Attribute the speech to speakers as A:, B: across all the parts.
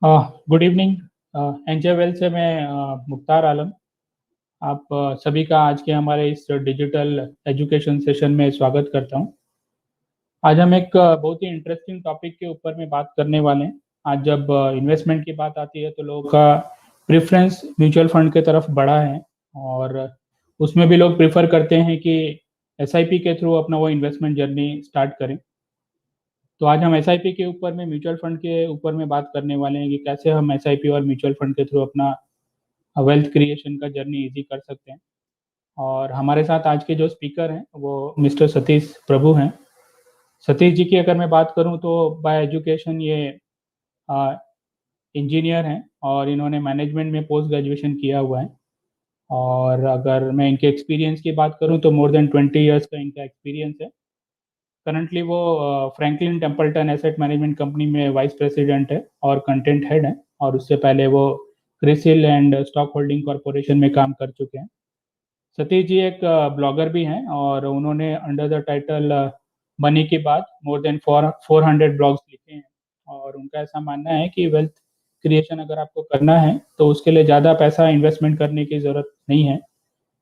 A: Good evening. NJ well से मैं मुख्तार आलम। आप सभी का आज के हमारे इस डिजिटल एजुकेशन सेशन में स्वागत करता हूं। आज हम एक बहुत ही इंटरेस्टिंग टॉपिक के ऊपर में बात करने वाले हैं। आज जब इन्वेस्टमेंट की बात आती है तो लोगों का प्रेफरेंस म्यूचुअल फंड के तरफ बढ़ा है और उसमें भी लोग प्रेफर करते हैं कि एसआईपी के थ्रू अपना वो इन्वेस्टमेंट जर्नी स्टार्ट करें। तो आज हम एसआईपी के ऊपर में म्यूचुअल फंड के ऊपर में बात करने वाले हैं कि कैसे हम एसआईपी और म्यूचुअल फंड के थ्रू अपना वेल्थ क्रिएशन का जर्नी इजी कर सकते हैं। और हमारे साथ आज के जो स्पीकर हैं वो मिस्टर सतीश प्रभु हैं। सतीश जी की अगर मैं बात करूं तो बाय एजुकेशन ये इंजीनियर हैं और इन्होंने मैनेजमेंट में पोस्ट ग्रेजुएशन किया हुआ है। और अगर मैं इनके एक्सपीरियंस की बात करूं तो मोर देन 20 ईयर्स का इनका एक्सपीरियंस है। करंटली वो Franklin Templeton asset management company में वाइस प्रेसिडेंट है और कंटेंट हेड है, और उससे पहले वो CRISIL and stock holding corporation में काम कर चुके हैं। सतीश जी एक ब्लॉगर भी हैं और उन्होंने अंडर द टाइटल मनी की बात मोर देन 400 ब्लॉग्स लिखे हैं। और उनका ऐसा मानना है कि वेल्थ क्रिएशन अगर आपको करना है तो उसके लिए ज़्यादा पैसा इन्वेस्टमेंट करने की ज़रूरत नहीं है।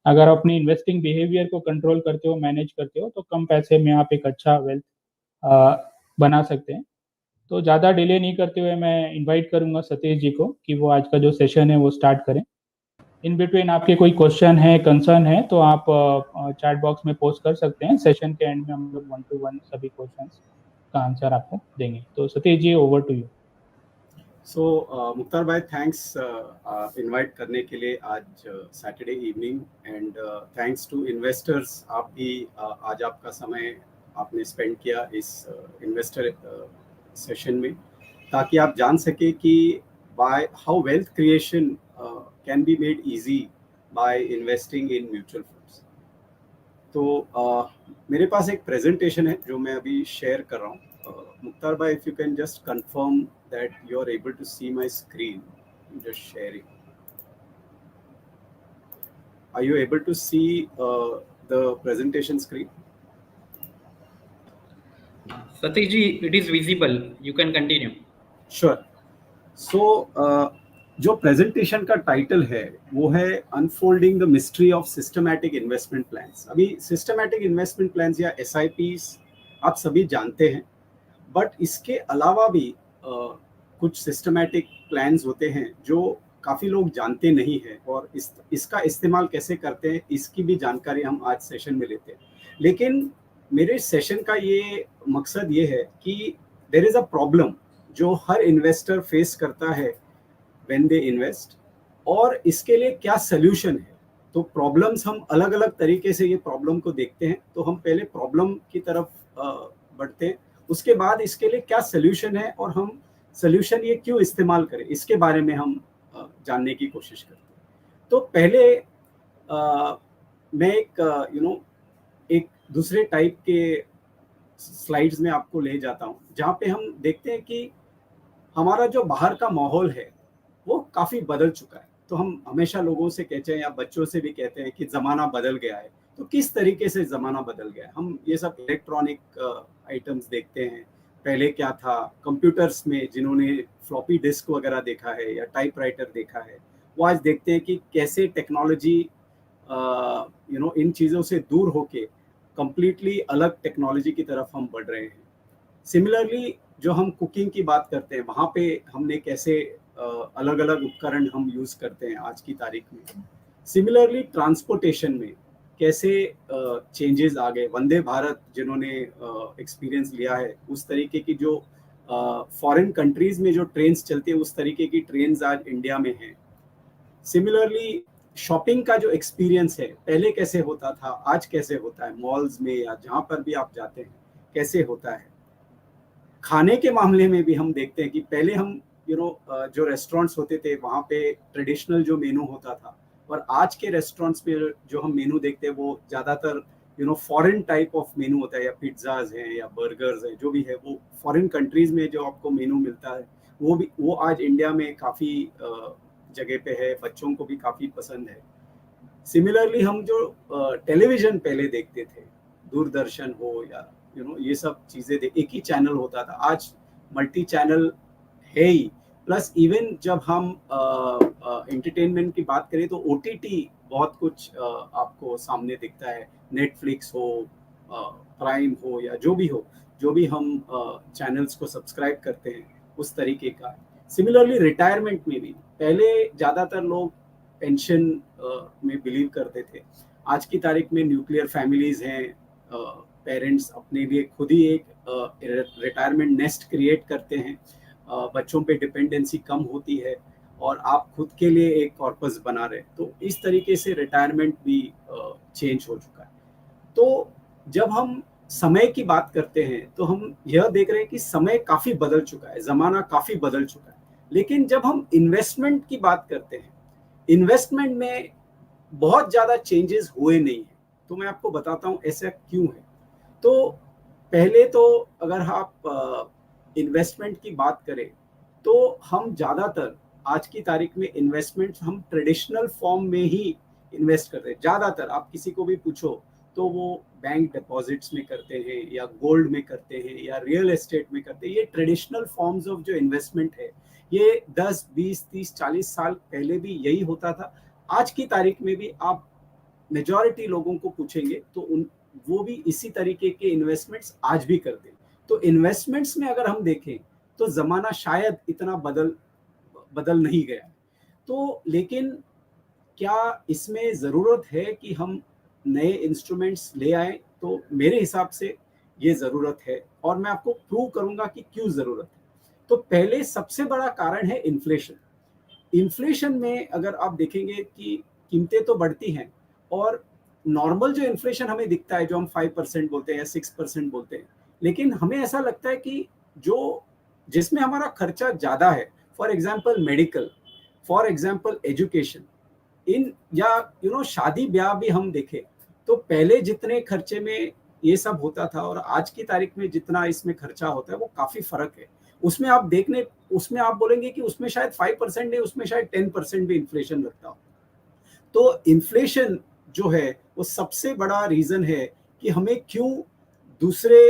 A: अगर आप अपनी इन्वेस्टिंग बिहेवियर को कंट्रोल करते हो, मैनेज करते हो, तो कम पैसे में आप एक अच्छा वेल्थ बना सकते हैं। तो ज़्यादा डिले नहीं करते हुए मैं इनवाइट करूंगा सतीश जी को कि वो आज का जो सेशन है वो स्टार्ट करें। इन बिटवीन आपके कोई क्वेश्चन है, कंसर्न है, तो आप चैट बॉक्स में पोस्ट कर सकते हैं। सेशन के एंड में हम लोग 1 to 1 सभी क्वेश्चंस का आंसर आपको देंगे। तो Satish ji, over to you.
B: So Mukhtar भाई, थैंक्स इनवाइट करने के लिए आज Saturday evening, and thanks to investors. आप भी आज आपका समय आपने स्पेंड किया इस इन्वेस्टर सेशन में, ताकि आप जान सके कि by how wealth creation can be made easy by investing in mutual funds. तो मेरे पास एक प्रेजेंटेशन है जो मैं अभी शेयर कर रहा हूँ। Mukhtar bhai, if you can just confirm that you are able to see my screen, I'm just sharing. Are you able to see the presentation screen?
C: Satish ji, it is visible. You can continue.
B: Sure. So जो presentation का title है वो है unfolding the mystery of systematic investment plans. अभी systematic investment plans या SIPs आप सभी जानते हैं, बट इसके अलावा भी कुछ सिस्टमैटिक प्लान्स होते हैं जो काफ़ी लोग जानते नहीं हैं, और इसका इस्तेमाल कैसे करते हैं इसकी भी जानकारी हम आज सेशन में लेते हैं। लेकिन मेरे सेशन का ये मकसद ये है कि देयर इज़ अ प्रॉब्लम जो हर इन्वेस्टर फेस करता है व्हेन दे इन्वेस्ट, और इसके लिए क्या सल्यूशन है। तो प्रॉब्लम्स हम अलग अलग तरीके से ये प्रॉब्लम को देखते हैं। तो हम पहले प्रॉब्लम की तरफ बढ़ते हैं, उसके बाद इसके लिए क्या सल्यूशन है और हम सल्यूशन ये क्यों इस्तेमाल करें इसके बारे में हम जानने की कोशिश करते हैं। तो पहले मैं एक दूसरे टाइप के स्लाइड्स में आपको ले जाता हूँ, जहाँ पे हम देखते हैं कि हमारा जो बाहर का माहौल है वो काफ़ी बदल चुका है। तो हम हमेशा लोगों से कहते हैं या बच्चों से भी कहते हैं कि ज़माना बदल गया है। तो किस तरीके से ज़माना बदल गया है, हम ये सब इलेक्ट्रॉनिक आइटम्स देखते हैं। पहले क्या था, कंप्यूटर्स में जिन्होंने फ्लॉपी डिस्क वगैरह देखा है या टाइपराइटर देखा है, वो आज देखते हैं कि कैसे टेक्नोलॉजी इन चीज़ों से दूर होके कम्प्लीटली अलग टेक्नोलॉजी की तरफ हम बढ़ रहे हैं। सिमिलरली जो हम कुकिंग की बात करते हैं, वहाँ पे हमने कैसे अलग अलग उपकरण हम यूज़ करते हैं आज की तारीख में। सिमिलरली ट्रांसपोर्टेशन में कैसे चेंजेस आ गए। वंदे भारत जिन्होंने एक्सपीरियंस लिया है, उस तरीके की जो फॉरेन कंट्रीज़ में जो ट्रेन्स चलती है उस तरीके की ट्रेन्स आज इंडिया में हैं। सिमिलरली शॉपिंग का जो एक्सपीरियंस है, पहले कैसे होता था, आज कैसे होता है, मॉल्स में या जहाँ पर भी आप जाते हैं कैसे होता है। खाने के मामले में भी हम देखते हैं कि पहले हम जो रेस्टोरेंट्स होते थे वहाँ पे ट्रेडिशनल जो मेनू होता था, और आज के रेस्टोरेंट्स पे जो हम मेनू देखते हैं वो ज़्यादातर फॉरेन टाइप ऑफ मेनू होता है, या पिज्ज़ाज हैं या बर्गर्स हैं, जो भी है वो फॉरेन कंट्रीज़ में जो आपको मेनू मिलता है वो आज इंडिया में काफ़ी जगह पे है, बच्चों को भी काफ़ी पसंद है। सिमिलरली हम जो टेलीविज़न पहले देखते थे, दूरदर्शन हो या ये सब चीज़ें एक ही चैनल होता था, आज मल्टी चैनल है ही, प्लस इवन जब हम एंटरटेनमेंट की बात करें तो OTT बहुत कुछ आपको सामने दिखता है, नेटफ्लिक्स हो, प्राइम हो या जो भी हम चैनल्स को सब्सक्राइब करते हैं उस तरीके का। सिमिलरली रिटायरमेंट में भी पहले ज़्यादातर लोग पेंशन में बिलीव करते थे, आज की तारीख में न्यूक्लियर फैमिलीज हैं, पेरेंट्स अपने लिए खुद ही एक रिटायरमेंट नेस्ट क्रिएट करते हैं, बच्चों पे डिपेंडेंसी कम होती है और आप खुद के लिए एक कॉर्पस बना रहे, तो इस तरीके से रिटायरमेंट भी चेंज हो चुका है। तो जब हम समय की बात करते हैं तो हम यह देख रहे हैं कि समय काफी बदल चुका है, जमाना काफी बदल चुका है, लेकिन जब हम इन्वेस्टमेंट की बात करते हैं, इन्वेस्टमेंट में बहुत ज्यादा चेंजेस हुए नहीं है। तो मैं आपको बताता हूं ऐसा क्यों है। तो पहले तो अगर आप इन्वेस्टमेंट की बात करें तो हम ज़्यादातर आज की तारीख में इन्वेस्टमेंट हम ट्रेडिशनल फॉर्म में ही इन्वेस्ट करते हैं। ज़्यादातर आप किसी को भी पूछो तो वो बैंक डिपॉजिट्स में करते हैं या गोल्ड में करते हैं या रियल एस्टेट में करते हैं। ये ट्रेडिशनल फॉर्म्स ऑफ जो इन्वेस्टमेंट है ये 10, 20, 30, 40 साल पहले भी यही होता था। आज की तारीख में भी आप मेजॉरिटी लोगों को पूछेंगे तो वो भी इसी तरीके के इन्वेस्टमेंट्स आज भी करते हैं। तो इन्वेस्टमेंट्स में अगर हम देखें तो जमाना शायद इतना बदल नहीं गया। तो लेकिन क्या इसमें ज़रूरत है कि हम नए इंस्ट्रूमेंट्स ले आए? तो मेरे हिसाब से ये ज़रूरत है और मैं आपको प्रूव करूंगा कि क्यों ज़रूरत है। तो पहले सबसे बड़ा कारण है इन्फ्लेशन। इन्फ्लेशन में अगर आप देखेंगे कि कीमतें तो बढ़ती हैं और नॉर्मल जो इन्फ्लेशन हमें दिखता है, जो हम 5% बोलते हैं या 6% बोलते हैं, लेकिन हमें ऐसा लगता है कि जिसमें हमारा खर्चा ज़्यादा है, for example medical, for example education, शादी ब्याह भी हम देखें तो पहले जितने खर्चे में ये सब होता था और आज की तारीख में जितना इसमें खर्चा होता है वो काफ़ी फर्क है। उसमें आप बोलेंगे कि उसमें शायद 5% नहीं, उसमें शायद 10% भी इन्फ्लेशन लगता हो। तो इन्फ्लेशन जो है वो सबसे बड़ा रीजन है कि हमें क्यों दूसरे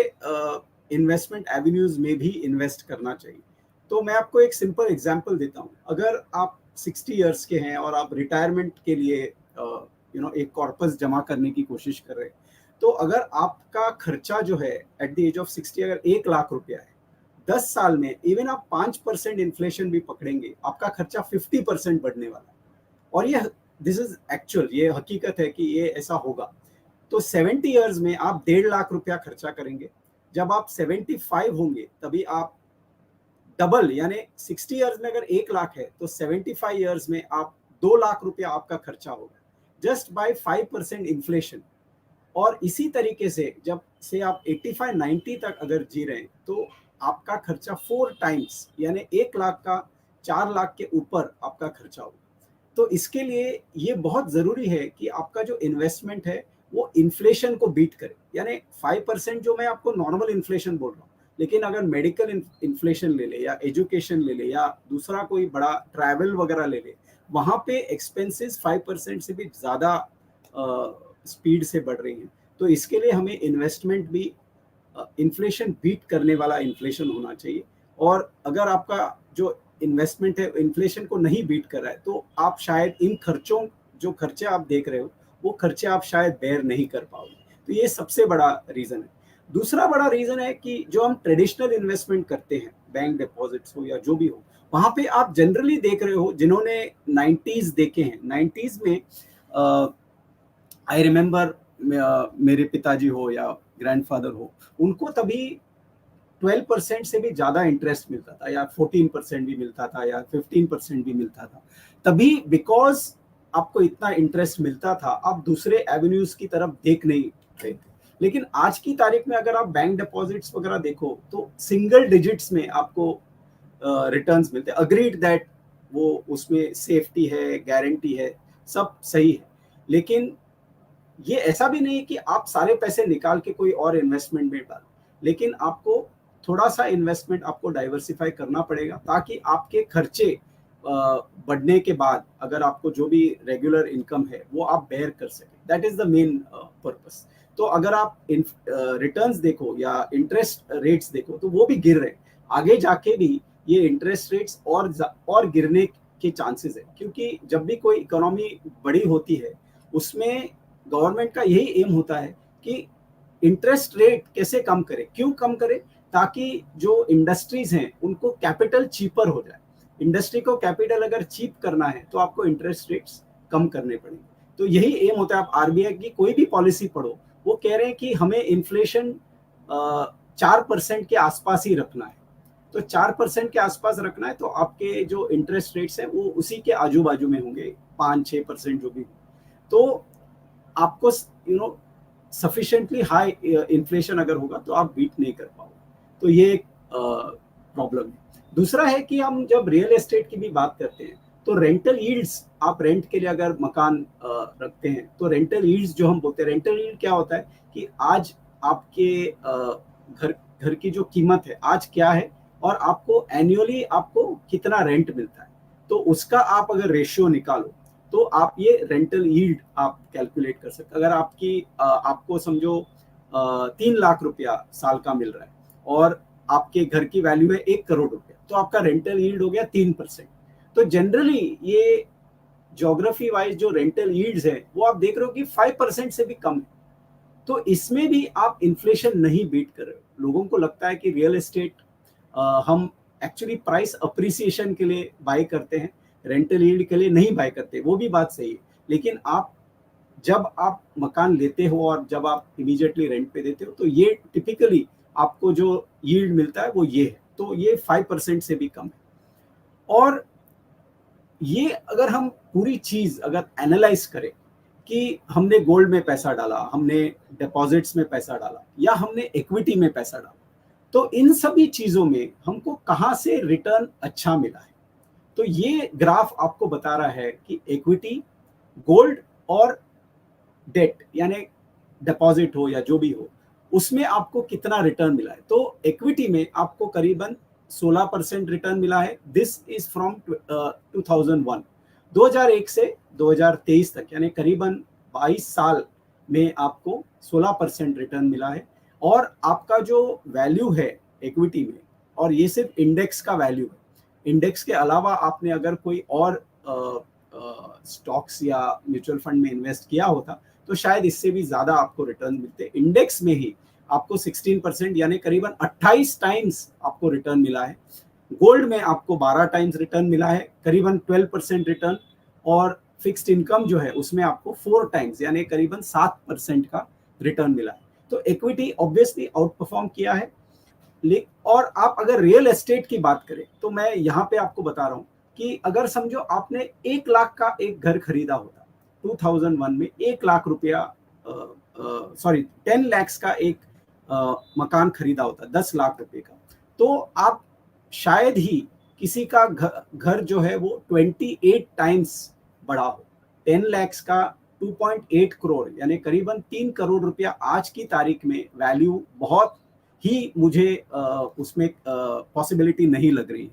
B: इन्वेस्टमेंट एवेन्यूज में भी इन्वेस्ट करना चाहिए। तो मैं आपको एक सिंपल एग्जांपल देता हूँ। अगर आप 60 इयर्स के हैं और आप रिटायरमेंट के लिए एक कॉर्पस जमा करने की कोशिश कर रहे हैं, तो अगर आपका खर्चा जो है एट द एज ऑफ 60 अगर 1 लाख रुपया है, 10 साल में इवन आप 5% इन्फ्लेशन भी पकड़ेंगे, आपका खर्चा 50% बढ़ने वाला है। और दिस इज एक्चुअल, ये हकीकत है कि ये ऐसा होगा। तो 70 इयर्स में आप 1.5 लाख रुपया खर्चा करेंगे, जब आप 75 होंगे तभी आप डबल, यानी 60 इयर्स में अगर 1 लाख है तो 75 इयर्स में आप 2 लाख रुपया आपका खर्चा होगा, जस्ट बाय 5% इन्फ्लेशन। और इसी तरीके से जब से आप 85-90 तक अगर जी रहे हैं तो आपका खर्चा 4 टाइम्स, यानी 1 लाख का 4 लाख के ऊपर आपका खर्चा होगा। तो इसके लिए ये बहुत ज़रूरी है कि आपका जो इन्वेस्टमेंट है वो इन्फ्लेशन को बीट करे। यानी 5% जो मैं आपको नॉर्मल इन्फ्लेशन बोल रहा हूँ, लेकिन अगर मेडिकल इन्फ्लेशन ले ले या एजुकेशन ले ले या दूसरा कोई बड़ा ट्रैवल वगैरह ले ले, वहाँ पे एक्सपेंसेस 5% से भी ज़्यादा स्पीड से बढ़ रही हैं। तो इसके लिए हमें इन्वेस्टमेंट भी इन्फ्लेशन बीट करने वाला इन्फ्लेशन होना चाहिए। और अगर आपका जो इन्वेस्टमेंट है इन्फ्लेशन को नहीं बीट कर रहा है तो आप शायद इन जो खर्चे आप देख रहे हो वो खर्चे आप शायद बेयर नहीं कर पाओगे। तो ये सबसे बड़ा रीज़न है। दूसरा बड़ा रीज़न है कि जो हम ट्रेडिशनल इन्वेस्टमेंट करते हैं, बैंक डिपॉजिट्स हो या जो भी हो, वहाँ पे आप जनरली देख रहे हो, जिन्होंने 90s देखे हैं, 90s में आई रिमेम्बर मेरे पिताजी हो या ग्रैंडफादर हो, उनको तभी 12% से भी ज़्यादा इंटरेस्ट मिलता था या 14% भी मिलता था या 15% भी मिलता था तभी, बिकॉज आपको इतना इंटरेस्ट मिलता था, आप दूसरे एवेन्यूज की तरफ देख नहीं रहे थे। लेकिन आज की तारीख में अगर आप बैंक डिपॉजिट्स वगैरह देखो तो सिंगल डिजिट्स में आपको रिटर्न्स मिलते हैं। अग्रीड दैट वो उसमें सेफ्टी है, गारंटी है, सब सही है, लेकिन ये ऐसा भी नहीं कि आप सारे पैसे निकाल के कोई और इन्वेस्टमेंट में डालो, लेकिन आपको थोड़ा सा इन्वेस्टमेंट आपको डाइवर्सिफाई करना पड़ेगा ताकि आपके खर्चे बढ़ने के बाद अगर आपको जो भी रेगुलर इनकम है वो आप बेयर कर सकें। That is the main purpose. तो अगर आप रिटर्न्स देखो या इंटरेस्ट रेट्स देखो तो वो भी गिर रहे हैं, आगे जाके भी ये इंटरेस्ट रेट्स और गिरने के चांसेस है, क्योंकि जब भी कोई इकोनॉमी बड़ी होती है उसमें गवर्नमेंट का यही एम होता है कि इंटरेस्ट रेट कैसे कम करे, क्यों कम करे, ताकि जो इंडस्ट्रीज हैं उनको कैपिटल चीपर हो जाए। इंडस्ट्री को कैपिटल अगर चीप करना है तो आपको इंटरेस्ट रेट्स कम करने पड़ेंगे। तो यही एम होता है। आप आरबीआई की कोई भी पॉलिसी पढ़ो, वो कह रहे हैं कि हमें इन्फ्लेशन 4% के आसपास ही रखना है। तो 4% के आसपास रखना है तो आपके जो इंटरेस्ट रेट्स हैं वो उसी के आजू बाजू में होंगे, 5-6% जो भी। तो आपको सफिशिएंटली हाई इन्फ्लेशन अगर होगा तो आप बीट नहीं कर पाओगे। तो ये एक प्रॉब्लम है। दूसरा है कि हम जब रियल एस्टेट की भी बात करते हैं तो रेंटल यील्ड्स, आप रेंट के लिए अगर मकान रखते हैं तो रेंटल यील्ड्स जो हम बोलते हैं, रेंटल यील्ड क्या होता है कि आज आपके घर की जो कीमत है आज क्या है और आपको एनुअली आपको कितना रेंट मिलता है, तो उसका आप अगर रेशियो निकालो तो आप ये रेंटल यील्ड आप कैलकुलेट कर सकते। अगर आपको समझो 3 लाख रुपया साल का मिल रहा है और आपके घर की वैल्यू है 1 करोड़ रुपया, तो आपका रेंटल यील्ड हो गया 3%। तो जनरली ये ज्योग्राफी वाइज जो रेंटल यील्ड्स है वो आप देख रहे हो कि 5% से भी कम है। तो इसमें भी आप इन्फ्लेशन नहीं बीट कर रहे हो। लोगों को लगता है कि रियल एस्टेट हम एक्चुअली प्राइस अप्रिसिएशन के लिए बाय करते हैं, रेंटल यील्ड के लिए नहीं बाय करते, वो भी बात सही है। लेकिन जब आप मकान लेते हो और जब आप इमीडिएटली रेंट पे देते हो तो ये टिपिकली आपको जो यील्ड मिलता है वो ये है। तो ये 5% से भी कम है। और ये अगर हम पूरी चीज अगर एनालाइज करें कि हमने गोल्ड में पैसा डाला, हमने डिपॉजिट्स में पैसा डाला या हमने इक्विटी में पैसा डाला, तो इन सभी चीजों में हमको कहां से रिटर्न अच्छा मिला है। तो ये ग्राफ आपको बता रहा है कि इक्विटी, गोल्ड और डेट यानी डिपॉजिट हो या जो भी हो, उसमें आपको कितना रिटर्न मिला है। तो इक्विटी में आपको करीबन 16% रिटर्न मिला है। दिस इज फ्रॉम 2001 से 2023 तक, यानी करीबन 22 साल में आपको 16% रिटर्न मिला है। और आपका जो वैल्यू है इक्विटी में, और ये सिर्फ इंडेक्स का वैल्यू है, इंडेक्स के अलावा आपने अगर कोई और स्टॉक्स या म्यूचुअल फंड में इन्वेस्ट किया होता तो शायद इससे भी ज्यादा आपको रिटर्न मिलते। इंडेक्स में ही आपको 16% यानी करीबन 28 टाइम्स आपको रिटर्न मिला है। गोल्ड में आपको 12 टाइम्स रिटर्न मिला है, करीबन 12% रिटर्न। और फिक्स्ड इनकम जो है उसमें आपको 4 टाइम्स यानी करीबन 7% का रिटर्न मिला है। तो इक्विटी ऑब्वियसली आउट परफॉर्म किया है। और आप अगर रियल एस्टेट की बात करें तो मैं यहाँ पे आपको बता रहा हूँ कि अगर समझो आपने 1 लाख का एक घर खरीदा होता 2001 में, 1 लाख रुपया 10 लाख का एक मकान खरीदा होता 10 लाख रुपए का, तो आप शायद ही किसी का घर जो है वो 28 टाइम्स बड़ा हो। 10 लाख का 2.8 करोड़ यानी करीबन 3 करोड़ रुपया आज की तारीख में वैल्यू बहुत ही मुझे उसमें पॉसिबिलिटी नहीं लग रही है,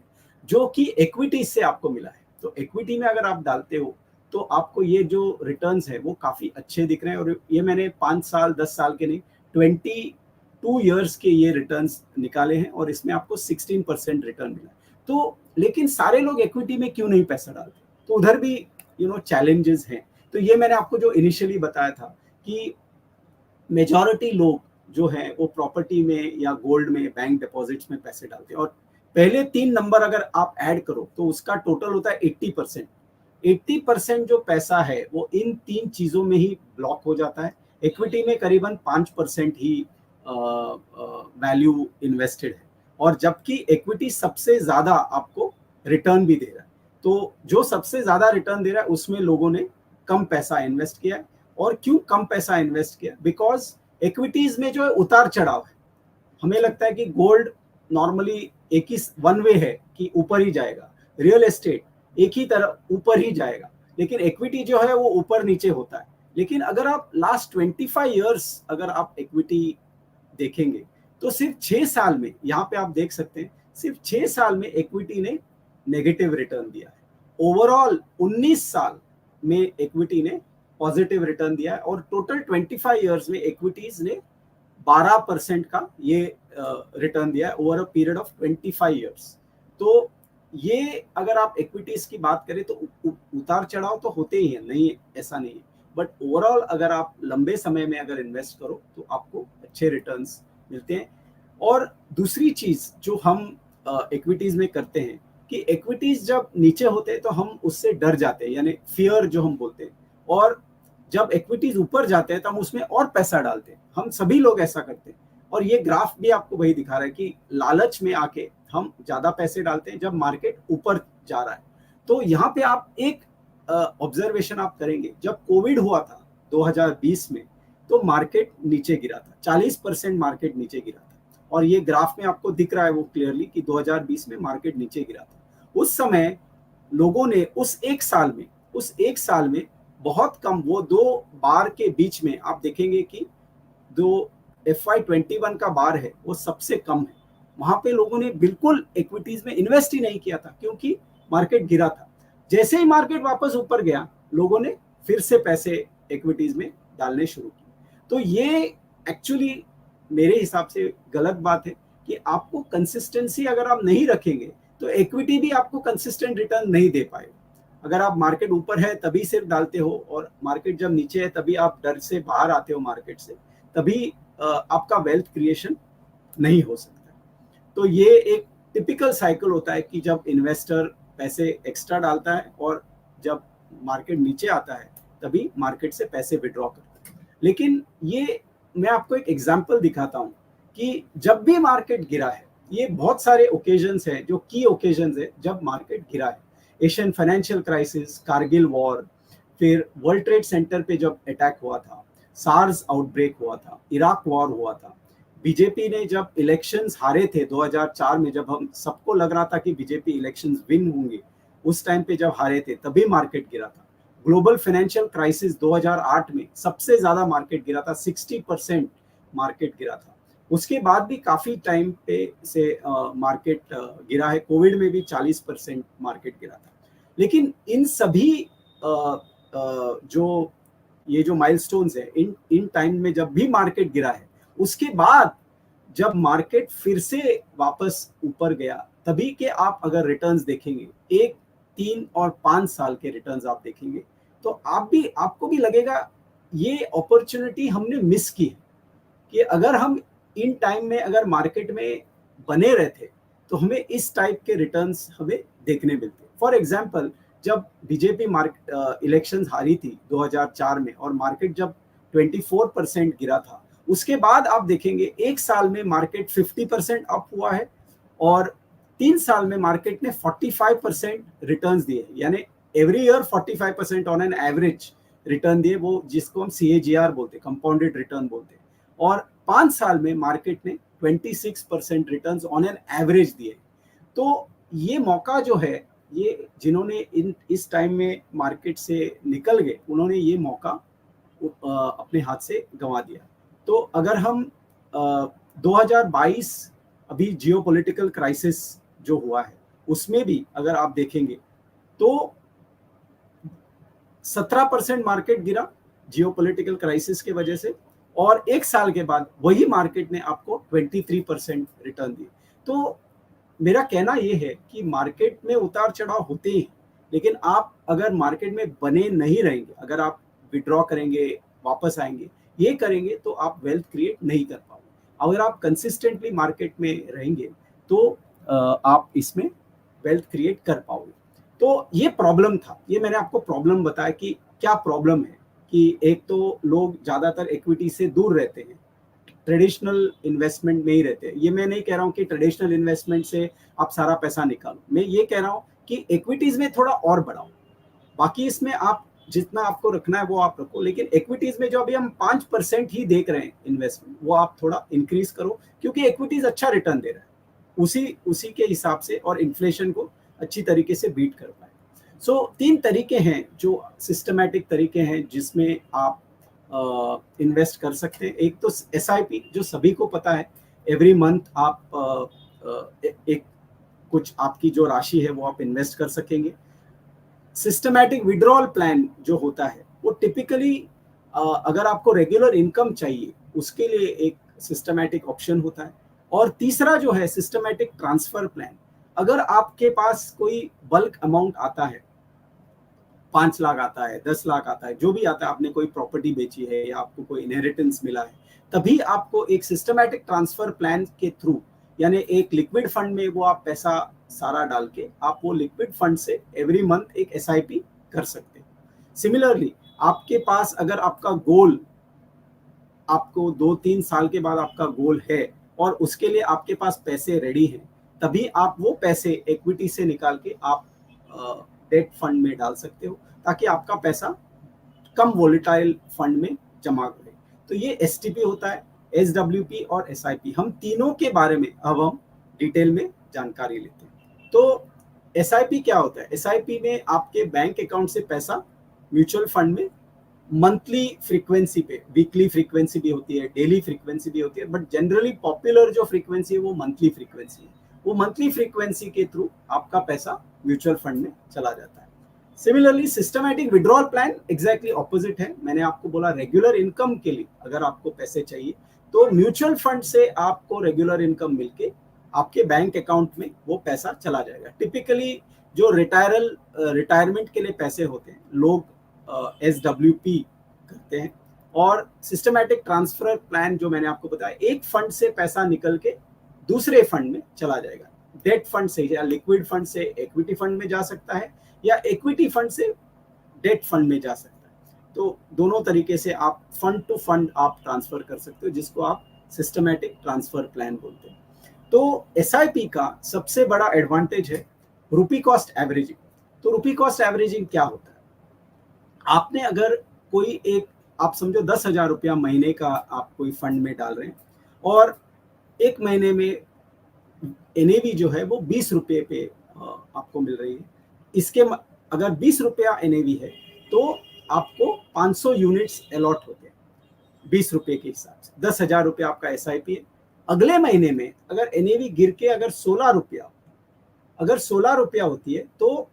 B: जो कि इक्विटी से आपको मिला है। तो इक्विटी में अगर आप डालते हो तो आपको ये जो रिटर्न्स है वो काफी अच्छे दिख रहे हैं। और ये मैंने 5 साल 10 साल के नहीं, 22 इयर्स के ये रिटर्न्स निकाले हैं और इसमें आपको 16% रिटर्न मिला। तो लेकिन सारे लोग इक्विटी में क्यों नहीं पैसा डालते, तो उधर भी चैलेंजेस हैं। तो ये मैंने आपको जो इनिशियली बताया था कि मेजॉरिटी लोग जो है वो प्रॉपर्टी में या गोल्ड में, बैंक डिपॉजिट्स में पैसे डालते हैं। और पहले 3 नंबर अगर आप ऐड करो तो उसका टोटल होता है 80%। 80% जो पैसा है वो इन 3 चीजों में ही ब्लॉक हो जाता है। इक्विटी में करीबन 5% ही वैल्यू इन्वेस्टेड है, और जबकि इक्विटी सबसे ज्यादा आपको रिटर्न भी दे रहा है। तो जो सबसे ज्यादा रिटर्न दे रहा है उसमें लोगों ने कम पैसा इन्वेस्ट किया है। और क्यों कम पैसा इन्वेस्ट किया? बिकॉज इक्विटीज में जो है उतार चढ़ाव है। हमें लगता है कि गोल्ड नॉर्मली एक ही वन वे है कि ऊपर ही जाएगा, रियल एस्टेट एक ही तरफ ऊपर ही जाएगा, लेकिन इक्विटी जो है वो ऊपर नीचे होता है। लेकिन अगर आप लास्ट 25 इयर्स अगर आप इक्विटी देखेंगे तो सिर्फ 6 साल में, यहाँ पे आप देख सकते हैं, सिर्फ 6 साल में इक्विटी ने नेगेटिव रिटर्न दिया है। ओवरऑल 19 साल में इक्विटी ने पॉजिटिव रिटर्न दिया है, और टोटल 25 इयर्स में इक्विटीज ने 12% का ये रिटर्न दिया है over a period of 25 years. तो ये अगर आप इक्विटीज की बात करें तो उतार चढ़ाव तो होते ही हैं, नहीं ऐसा नहीं है, बट ओवरऑल अगर आप लंबे समय में अगर इन्वेस्ट करो तो आपको अच्छे रिटर्न्स मिलते हैं। और दूसरी चीज जो हम इक्विटीज में करते हैं कि इक्विटीज जब नीचे होते हैं तो हम उससे डर जाते हैं, यानी फियर जो हम बोलते हैं, और जब इक्विटीज ऊपर जाते हैं तो हम उसमें और पैसा डालते हैं। हम सभी लोग ऐसा करते हैं, और ये ग्राफ भी आपको वही दिखा रहा है कि लालच में आके हम ज्यादा पैसे डालते हैं जब मार्केट ऊपर जा रहा है। तो यहाँ पे आप एक ऑब्जर्वेशन आप करेंगे, जब कोविड हुआ था 2020 में तो मार्केट नीचे गिरा था, 40% मार्केट नीचे गिरा था, और ये ग्राफ में आपको दिख रहा है वो क्लियरली कि 2020 में मार्केट नीचे गिरा था। उस समय लोगों ने उस एक साल में बहुत कम, वो 2 बार के बीच में आप देखेंगे कि जो FY21 का बार है वो सबसे कम है। वहां पे लोगों ने बिल्कुल इक्विटीज में इन्वेस्ट ही नहीं किया था क्योंकि मार्केट गिरा था। जैसे ही मार्केट वापस ऊपर गया, लोगों ने फिर से पैसे इक्विटीज में डालने शुरू किए। तो ये एक्चुअली मेरे हिसाब से गलत बात है कि आपको कंसिस्टेंसी अगर आप नहीं रखेंगे तो इक्विटी भी आपको कंसिस्टेंट रिटर्न नहीं दे पाएगा। अगर आप मार्केट ऊपर है तभी सिर्फ डालते हो और मार्केट जब नीचे है तभी आप डर से बाहर आते हो मार्केट से, तभी आपका वेल्थ क्रिएशन नहीं हो सकता। तो ये एक टिपिकल साइकिल होता है कि जब इन्वेस्टर पैसे एक्स्ट्रा डालता है और जब मार्केट नीचे आता है तभी मार्केट से पैसे विड्रॉ करता है। लेकिन ये मैं आपको एक एग्जांपल दिखाता हूँ कि जब भी मार्केट गिरा है, ये बहुत सारे ओकेजन्स हैं जो की ओकेजन्स है जब मार्केट गिरा है। Asian financial crisis, Kargil war, फिर वर्ल्ड ट्रेड सेंटर पे जब अटैक हुआ था, सार्स आउटब्रेक हुआ था, इराक वॉर हुआ था, बीजेपी ने जब इलेक्शंस हारे थे 2004 में, जब हम सबको लग रहा था कि बीजेपी इलेक्शंस विन होंगे, उस टाइम पे जब हारे थे तभी मार्केट गिरा था। ग्लोबल फाइनेंशियल क्राइसिस 2008 में सबसे ज्यादा मार्केट गिरा था, 60% मार्केट गिरा था। उसके बाद भी काफी टाइम पे से मार्केट गिरा है। कोविड में भी 40% मार्केट गिरा था। लेकिन इन सभी जो ये जो माइलस्टोन्स है, इन टाइम में जब भी मार्केट गिरा है, उसके बाद जब मार्केट फिर से वापस ऊपर गया, तभी के आप अगर रिटर्न्स देखेंगे, 1, 3 और 5 साल के रिटर्न्स आप देखेंगे, तो आपको भी लगेगा ये अपॉर्चुनिटी हमने मिस की है कि अगर हम इन टाइम में अगर मार्केट में बने रहते तो हमें इस टाइप के रिटर्न्स हमें देखने मिलते। फॉर एग्जाम्पल, जब बीजेपी इलेक्शंस हारी थी 2004 में और मार्केट जब 24% गिरा था, उसके बाद आप देखेंगे एक साल में मार्केट 50% अप हुआ है और 3 साल में मार्केट ने 45% रिटर्न्स दिए, यानी every year 45% on an average return दिए, वो जिसको हम CAGR बोलते, कंपाउंडेड रिटर्न बोलते। और 5 साल में मार्केट ने 26% रिटर्न्स ऑन एन एवरेज दिए। तो ये मौका जो है, ये जिन्होंने इस टाइम में मार्केट से निकल गए, उन्होंने ये मौका अपने हाथ से गंवा दिया। तो अगर हम 2022 अभी जियोपॉलिटिकल क्राइसिस जो हुआ है, उसमें भी अगर आप देखेंगे तो 17% मार्केट गिरा जियोपॉलिटिकल क्राइसिस की वजह से, और एक साल के बाद वही मार्केट ने आपको 23% रिटर्न दिए। तो मेरा कहना यह है कि मार्केट में उतार चढ़ाव होते हैं, लेकिन आप अगर मार्केट में बने नहीं रहेंगे, अगर आप विड्रॉ करेंगे, वापस आएंगे, ये करेंगे, तो आप वेल्थ क्रिएट नहीं कर पाओगे। अगर आप कंसिस्टेंटली मार्केट में रहेंगे तो आप इसमें वेल्थ क्रिएट कर पाओगे। तो ये प्रॉब्लम था, ये मैंने आपको प्रॉब्लम बताया कि क्या प्रॉब्लम है कि एक तो लोग ज्यादातर इक्विटी से दूर रहते हैं, ट्रेडिशनल इन्वेस्टमेंट में ही रहते हैं। ये मैं नहीं कह रहा हूँ कि ट्रेडिशनल इन्वेस्टमेंट से आप सारा पैसा निकालो, मैं ये कह रहा हूँ कि इक्विटीज में थोड़ा और बढ़ाओ। बाकी इसमें आप जितना आपको रखना है वो आप रखो, लेकिन इक्विटीज में जो अभी हम 5% ही देख रहे हैं इन्वेस्टमेंट, वो आप थोड़ा इंक्रीज करो, क्योंकि इक्विटीज अच्छा रिटर्न दे रहा है उसी के हिसाब से, और इन्फ्लेशन को अच्छी तरीके से बीट कर पाए। सो 3 तरीके हैं जो सिस्टमैटिक तरीके हैं जिसमें आप इन्वेस्ट कर सकते हैं। एक तो SIP, जो सभी को पता है, एवरी मंथ आप एक कुछ आपकी जो राशि है वो आप इन्वेस्ट कर सकेंगे। सिस्टमैटिक विड्रॉल प्लान जो होता है वो टिपिकली अगर आपको रेगुलर इनकम चाहिए उसके लिए एक सिस्टमैटिक ऑप्शन होता है। और तीसरा जो है सिस्टमैटिक ट्रांसफर प्लान, अगर आपके पास कोई बल्क अमाउंट आता है, 5 लाख आता है, 10 लाख आता है, जो भी आता है, आपने कोई प्रॉपर्टी बेची है या आपको कोई इनहेरिटेंस मिला है, तभी आपको एक सिस्टमैटिक ट्रांसफर प्लान के थ्रू, यानी एक लिक्विड फंड में वो आप पैसा सारा डाल के आप वो लिक्विड फंड से एवरी मंथ एक SIP कर सकते हैं। सिमिलरली आपके पास अगर आपका गोल, आपको 2-3 साल के बाद आपका गोल है और उसके लिए आपके पास पैसे रेडी हैं, तभी आप वो पैसे इक्विटी से निकाल के आप डेट फंड में डाल सकते हो, ताकि आपका पैसा कम वोलेटाइल फंड में जमा करे। तो ये STP होता है, SWP और SIP। हम तीनों के बारे में अब हम डिटेल में जानकारी लेते हैं। तो SIP क्या होता है? SIP में आपके बैंक अकाउंट से पैसा म्यूचुअल फंड में मंथली फ्रीक्वेंसी पे, वीकली फ्रीक्वेंसी भी होती है, डेली फ्रीक्वेंसी भी होती है, बट जनरली पॉपुलर जो फ्रीक्वेंसी है वो मंथली फ्रीक्वेंसी है। वो मंथली फ्रीक्वेंसी के थ्रू आपका पैसा म्यूचुअल फंड में चला जाता है। Similarly systematic withdrawal plan exactly opposite है। मैंने आपको बोला रेगुलर इनकम के लिए अगर आपको पैसे चाहिए तो म्यूचुअल फंड से आपको रेगुलर इनकम मिलके आपके बैंक अकाउंट में वो पैसा चला जाएगा। टिपिकली जो रिटायरमेंट के लिए पैसे होते हैं, लोग SWP करते हैं, और सिस्टमैटिक ट्रांसफर प्लान जो मैंने आपको बताया, एक फंड से पैसा निकल के दूसरे फंड में चला जाएगा। डेट फंड से या लिक्विड फंड से इक्विटी फंड में जा सकता है, या इक्विटी फंड से डेट फंड में जा सकता है। तो दोनों तरीके से आप फंड टू फंड आप ट्रांसफर कर सकते हो, जिसको आप सिस्टमैटिक ट्रांसफर प्लान बोलते हैं। तो SIP का सबसे बड़ा एडवांटेज है रुपी कॉस्ट एवरेजिंग। तो रुपी कॉस्ट एवरेजिंग क्या होता है? आपने अगर कोई एक, आप समझो 10,000 रुपया महीने का आप कोई फंड में डाल रहे हैं, और एक महीने में NAV जो है वो 20 रुपये पे आपको मिल रही है। इसके अगर 20 रुपया NAV है तो आपको 500 यूनिट्स अलॉट होते हैं 20 रुपये के हिसाब से। 10,000 रुपया आपका SIP है। अगले महीने में अगर NAV गिर के अगर 16 रुपया होती है तो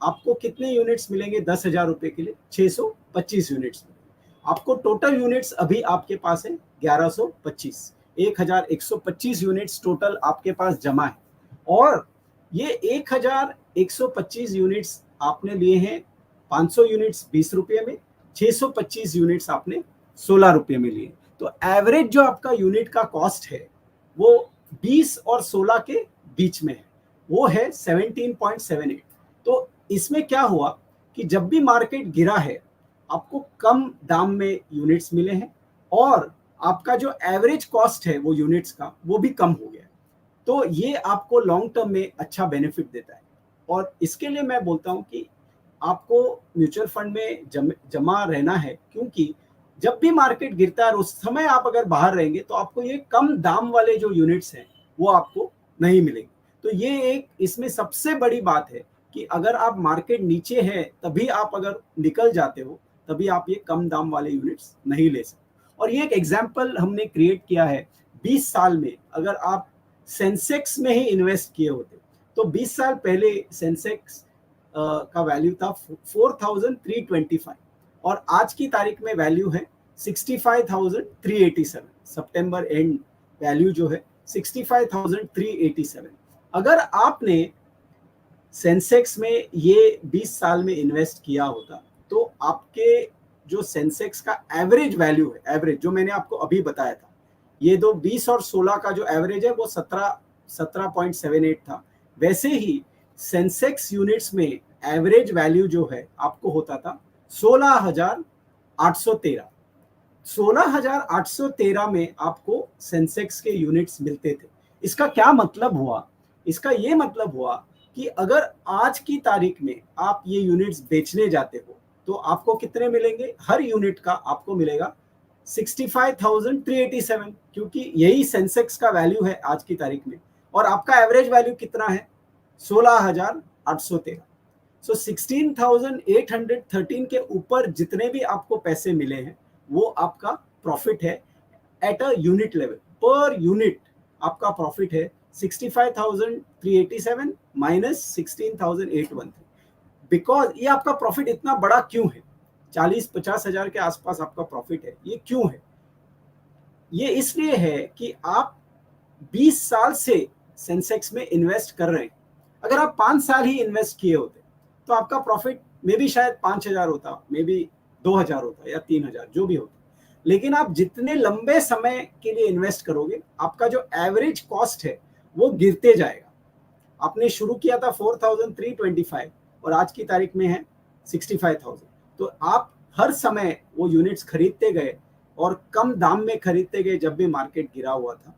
B: आपको कितने यूनिट्स मिलेंगे? 10,000 रुपये के लिए 625 यूनिट्स मिलेंगे। आपको टोटल यूनिट्स अभी आपके पास है 1125, 1125 यूनिट्स टोटल आपके पास जमा है। और ये 1125 यूनिट्स आपने लिए हैं, 500 यूनिट्स 20 रुपये में, 625 यूनिट्स आपने 16 रुपये में लिए। तो एवरेज जो आपका यूनिट का कॉस्ट है वो 20 और 16 के बीच में है, वो है 17.78। तो इसमें क्या हुआ कि जब भी मार्केट गिरा है आपको कम दाम में यूनिट्स मिले हैं, और आपका जो एवरेज कॉस्ट है वो यूनिट्स का वो भी कम हो गया। तो ये आपको लॉन्ग टर्म में अच्छा बेनिफिट देता है। और इसके लिए मैं बोलता हूँ कि आपको म्यूचुअल फंड में जमा रहना है, क्योंकि जब भी मार्केट गिरता है उस समय आप अगर बाहर रहेंगे तो आपको ये कम दाम वाले जो यूनिट्स हैं वो आपको नहीं मिलेंगे। तो ये एक इसमें सबसे बड़ी बात है कि अगर आप मार्केट नीचे है तभी आप अगर निकल जाते हो, तभी आप ये कम दाम वाले यूनिट्स नहीं ले सकते। और ये एक एग्जाम्पल हमने क्रिएट किया है। 20 साल में अगर आप सेंसेक्स में ही इन्वेस्ट किए होते तो 20 साल पहले सेंसेक्स का वैल्यू था 4,325, और आज की तारीख में वैल्यू है 65,387। सितंबर एंड वैल्यू जो है 65,387। अगर आपने सेंसेक्स में ये 20 साल में इन्वेस्ट किया होता तो आपके जो सेंसेक्स का एवरेज वैल्यू है, एवरेज जो मैंने आपको अभी बताया था, ये 20 और 16 का जो एवरेज है वो 17.78 था। वैसे ही सेंसेक्स यूनिट्स में एवरेज वैल्यू जो है आपको होता था 16,813। 16,813 में आपको सेंसेक्स के यूनिट्स मिलते थे। इसका क्या मतलब हुआ? इसका ये मतलब हुआ कि अगर आज की तारीख में आप ये यूनिट्स बेचने जाते हो तो आपको कितने मिलेंगे? हर यूनिट का आपको मिलेगा 65,387, क्योंकि यही सेंसेक्स का वैल्यू है आज की तारीख में, और आपका एवरेज वैल्यू कितना है? 16,813। सो 16,813 के ऊपर जितने भी आपको पैसे मिले हैं वो आपका प्रॉफिट है at a unit level. Per unit आपका प्रॉफिट है 65,387 माइनस 16,813। बिकॉज ये आपका प्रॉफिट इतना बड़ा क्यों है? 40-50 हजार के आसपास आपका प्रॉफिट है। ये क्यों है? ये इसलिए है कि आप 20 साल से सेंसेक्स में इन्वेस्ट कर रहे हैं, अगर आप 5 साल ही इन्वेस्ट किए होते तो आपका प्रॉफिट मे भी शायद 5,000 होता, मे भी 2,000 होता या 3,000, जो भी होता। लेकिन आप जितने लंबे समय के लिए इन्वेस्ट करोगे, आपका जो एवरेज कॉस्ट है वो गिरते जाएगा। आपने शुरू किया था 4,325 और आज की तारीख में है 65,000। तो आप हर समय वो यूनिट्स खरीदते गए और कम दाम में खरीदते गए जब भी मार्केट गिरा हुआ था,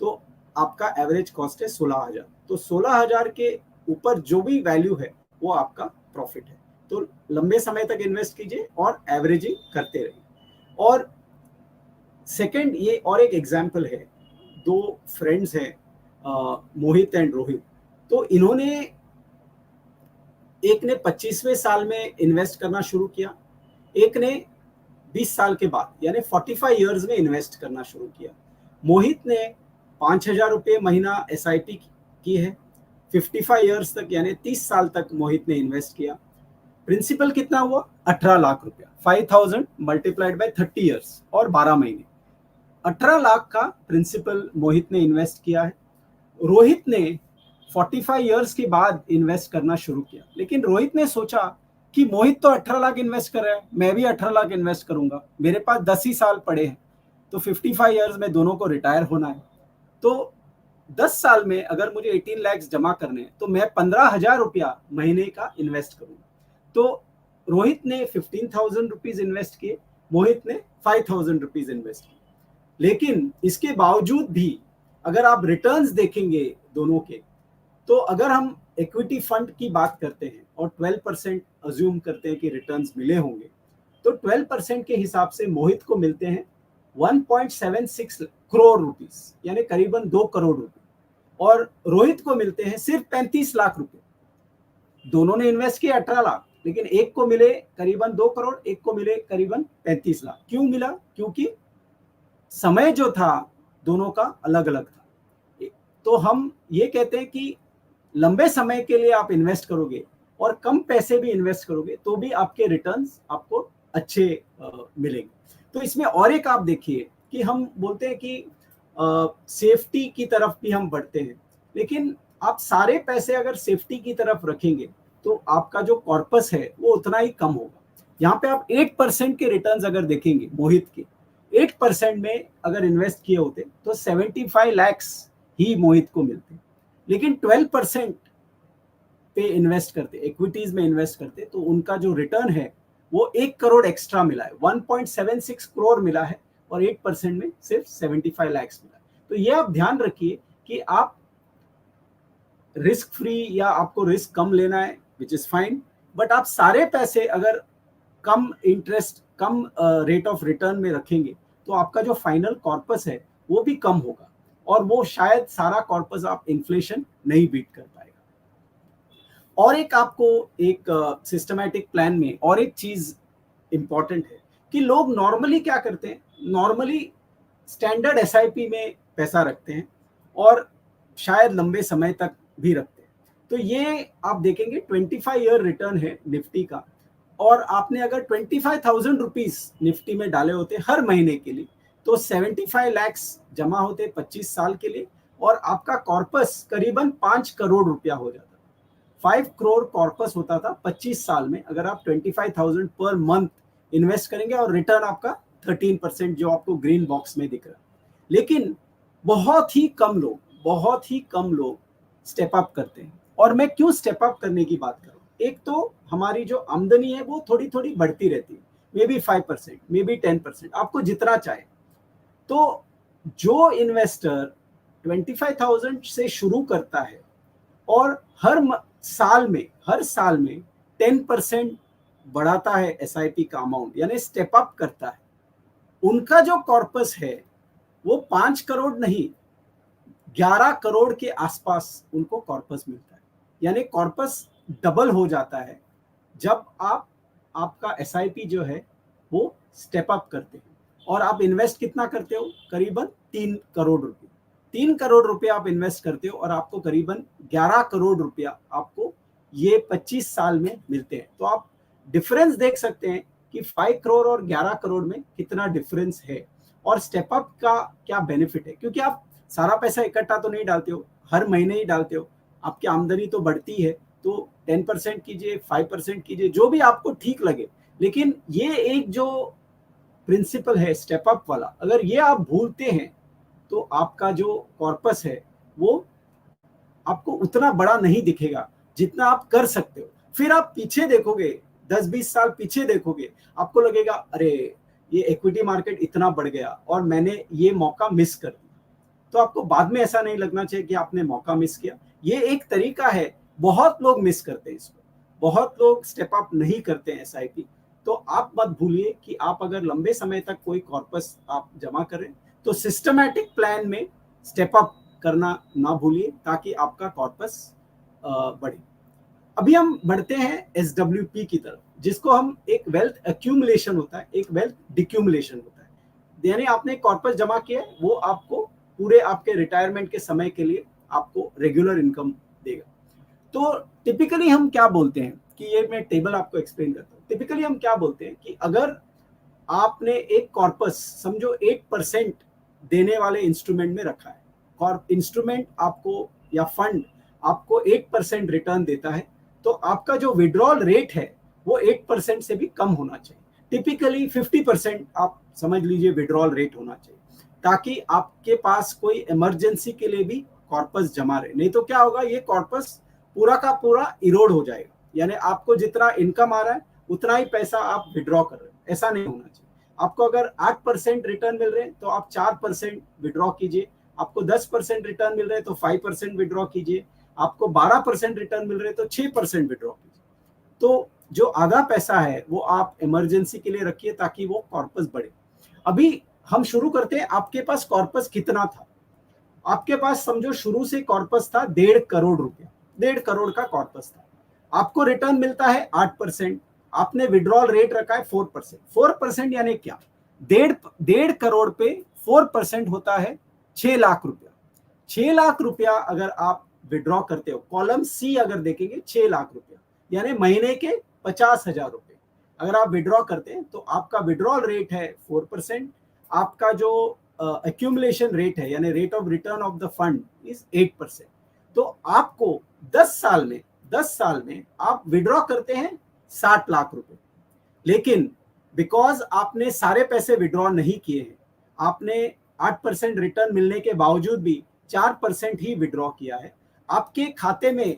B: तो आपका एवरेज कॉस्ट है 16,000। तो 16,000 के ऊपर जो भी वैल्यू है वो आपका प्रॉफिट है। तो लंबे समय तक इन्वेस्ट कीजिए और एवरेजिंग करते रहिए। और सेकंड, ये और एक एग्जांपल है, दो फ्रेंड्स हैं, मोहित एंड रोहित। तो इन्होंने, एक ने 25वें साल में इन्वेस्ट करना शुरू किया, एक ने 20 साल के बाद यानी 45 इयर्स में इन्वेस्ट करना शुरू किया। मोहित ने 5,000 रुपये महीना SIP की है, 55 इयर्स तक यानी 30 साल तक मोहित ने इन्वेस्ट किया। प्रिंसिपल कितना हुआ? 18 लाख रुपया। 5,000 मल्टीप्लाइड बाय 30 इयर्स और 12 महीने, 18 लाख का प्रिंसिपल मोहित ने इन्वेस्ट किया है। रोहित ने 45 इयर्स के बाद इन्वेस्ट करना शुरू किया, लेकिन रोहित ने सोचा कि मोहित तो 18 लाख इन्वेस्ट कर रहा है, मैं भी 18 लाख इन्वेस्ट करूंगा, मेरे पास 10 ही साल पड़े हैं, तो 55 इयर्स में दोनों को रिटायर होना है, तो 10 साल में अगर मुझे 18 लाख जमा करने हैं तो मैं 15,000 रुपया महीने का इन्वेस्ट करूंगा। तो रोहित ने 15,000 रुपीज इन्वेस्ट किए, मोहित ने 5,000 रुपीज इन्वेस्ट किए। लेकिन इसके बावजूद भी अगर आप रिटर्न्स देखेंगे दोनों के, तो अगर हम इक्विटी फंड की बात करते हैं और 12% अज्यूम करते हैं कि रिटर्न्स मिले होंगे, तो 12% के हिसाब से मोहित को मिलते हैं 1.76 करोड़ रुपीस यानी करीबन 2 करोड़ रुपए, और रोहित को मिलते हैं सिर्फ 35 लाख रुपए। दोनों ने इन्वेस्ट किए 18 लाख, लेकिन एक को मिले करीबन 2 करोड़, एक को मिले करीबन 35 लाख। क्यों मिला? क्योंकि समय जो था दोनों का अलग अलग था। तो हम ये कहते हैं कि लंबे समय के लिए आप इन्वेस्ट करोगे और कम पैसे भी इन्वेस्ट करोगे तो भी आपके रिटर्न्स आपको अच्छे मिलेंगे। तो इसमें और एक आप देखिए कि हम बोलते हैं कि सेफ्टी की तरफ भी हम बढ़ते हैं, लेकिन आप सारे पैसे अगर सेफ्टी की तरफ रखेंगे तो आपका जो कॉर्पस है वो उतना ही कम होगा। यहाँ पे आप 8% के रिटर्न्स अगर देखेंगे, मोहित के 8% में अगर इन्वेस्ट किए होते तो 75 लाख ही मोहित को मिलते, लेकिन 12% पे इन्वेस्ट करते, इक्विटीज में इन्वेस्ट करते, तो उनका जो रिटर्न है वो 1 करोड़ एक्स्ट्रा मिला है, 1.76 करोड़ मिला है, और 8% में सिर्फ 75 लाख मिला है। तो ये आप ध्यान रखिए कि आप रिस्क फ्री या आपको रिस्क कम लेना है, विच इज फाइन, बट आप सारे पैसे अगर कम इंटरेस्ट, कम रेट ऑफ रिटर्न में रखेंगे तो आपका जो फाइनल कॉर्पस है वो भी कम होगा, और वो शायद सारा कॉर्पस आप इन्फ्लेशन नहीं बीट कर पाएगा। और एक आपको एक सिस्टमैटिक प्लान में और एक चीज इंपॉर्टेंट है कि लोग नॉर्मली क्या करते हैं, नॉर्मली स्टैंडर्ड SIP में पैसा रखते हैं और शायद लंबे समय तक भी रखते हैं। तो ये आप देखेंगे 25 ईयर रिटर्न है निफ्टी का, और आपने अगर 25,000 रुपीज निफ्टी में डाले होते हर महीने के लिए तो 75 लाख जमा होते 25 साल के लिए, और आपका कॉर्पस करीबन 5 करोड़ रुपया हो जाता। 5 करोड़ कॉर्पस होता था 25 साल में अगर आप 25,000 पर मंथ इन्वेस्ट करेंगे, और रिटर्न आपका 13% जो आपको ग्रीन बॉक्स में दिख रहा है। लेकिन बहुत ही कम लोग स्टेप अप करते हैं। और मैं क्यों स्टेप अप करने की बात करूं, एक तो हमारी जो आमदनी है वो थोड़ी थोड़ी बढ़ती रहती है, मे बी 5%, मे बी 10%, आपको जितना चाहे। तो जो इन्वेस्टर 25,000 से शुरू करता है और हर साल में 10% बढ़ाता है SIP का अमाउंट, यानी स्टेप अप करता है, उनका जो कॉर्पस है वो 5 करोड़ नहीं 11 करोड़ के आसपास उनको कॉर्पस मिलता है। यानी कॉर्पस डबल हो जाता है जब आपका SIP जो है वो स्टेप अप करते हैं। और आप इन्वेस्ट कितना करते हो? करीबन 3 करोड़ रुपए। 3 करोड़ रुपए आप इन्वेस्ट करते हो और आपको करीबन 11 करोड़ रुपया आपको ये 25 साल में मिलते हैं। तो आप डिफरेंस देख सकते हैं कि 5 करोड़ और 11 करोड़ में कितना डिफरेंस है, और स्टेप अप का क्या बेनिफिट है, क्योंकि आप सारा पैसा इकट्ठा तो नहीं डालते हो, हर महीने ही डालते हो। आपकी आमदनी तो बढ़ती है, तो 10% कीजिए, 5% कीजिए, जो भी आपको ठीक लगे। लेकिन ये एक जो प्रिंसिपल है स्टेप अप वाला, अगर ये आप भूलते हैं तो आपका जो कॉर्पस है वो आपको उतना बड़ा नहीं दिखेगा जितना आप कर सकते हो। फिर आप पीछे देखोगे, 10-20 साल पीछे देखोगे, आपको लगेगा अरे ये इक्विटी मार्केट इतना बढ़ गया और मैंने ये मौका मिस कर दिया। तो आपको बाद में ऐसा नहीं लगना चाहिए कि आपने मौका मिस किया। ये एक तरीका है, बहुत लोग मिस करते हैं इसको, बहुत लोग स्टेप अप नहीं करते हैं एसआईपी। तो आप मत भूलिए कि आप अगर लंबे समय तक कोई कॉर्पस आप जमा करें तो सिस्टमैटिक प्लान में स्टेप अप करना ना भूलिए ताकि आपका कॉर्पस बढ़े। अभी हम बढ़ते हैं एसडब्ल्यूपी की तरफ, जिसको हम एक वेल्थ एक्यूमुलेशन होता है, एक वेल्थ डिक्यूमुलेशन होता है। यानी आपने कॉर्पस जमा किया है, वो आपको पूरे आपके रिटायरमेंट के समय के लिए आपको रेगुलर इनकम देगा। तो टिपिकली हम क्या बोलते हैं कि ये मैं टेबल आपको एक्सप्लेन करता हूँ। टिपिकली हम क्या बोलते हैं कि अगर आपने एक कॉर्पस समझो 8% देने वाले इंस्ट्रूमेंट में रखा है, इंस्ट्रूमेंट आपको या फंड आपको 8% रिटर्न देता है, तो आपका जो विड्रॉल रेट है वो 8% से भी कम होना चाहिए। टिपिकली 50% आप समझ लीजिए विड्रॉल रेट होना चाहिए, ताकि आपके पास कोई इमरजेंसी के लिए भी कॉर्पस जमा रहे। नहीं तो क्या होगा, ये कॉर्पस पूरा का पूरा इरोड हो जाएगा, यानी आपको जितना इनकम आ रहा है उतना ही पैसा आप विड्रॉ कर रहे हैं। ऐसा नहीं होना चाहिए। आपको अगर 8% रिटर्न मिल रहे हैं तो आप 4% विड्रॉ कीजिए, आपको 10% रिटर्न मिल रहे हैं तो 5% विड्रॉ कीजिए, आपको 12% रिटर्न मिल रहे हैं तो 6% विड्रॉ कीजिए। तो जो आधा पैसा है वो आप इमरजेंसी के लिए रखिए ताकि वो कॉर्पस बढ़े। अभी हम शुरू करते हैं, आपके पास कॉर्पस कितना था? आपके पास समझो शुरू से कॉर्पस था 1.5 करोड़ रुपया, 1.5 करोड़ का कॉर्पस था। आपको रिटर्न मिलता है 8%, आपने विड्रॉल रेट रखा है 4%। 4% यानी क्या? 1.5 करोड़ पे 4% होता है 6 लाख रुपया। 6 लाख रुपया अगर आप विड्रॉ करते हो, कॉलम सी अगर देखेंगे 6 लाख रुपया यानी महीने के 50,000 रुपए अगर आप विड्रॉ करते हैं तो आपका विड्रॉल रेट है 4%, आपका जो एक्यूमुलेशन रेट है यानी rate of return of the fund is 8%। तो आपको 10 साल में आप विड्रॉ करते हैं 60 लाख रुपए। लेकिन बिकॉज आपने सारे पैसे विड्रॉ नहीं किए हैं, आपने 8% रिटर्न मिलने के बावजूद भी 4% ही विड्रॉ किया है, आपके खाते में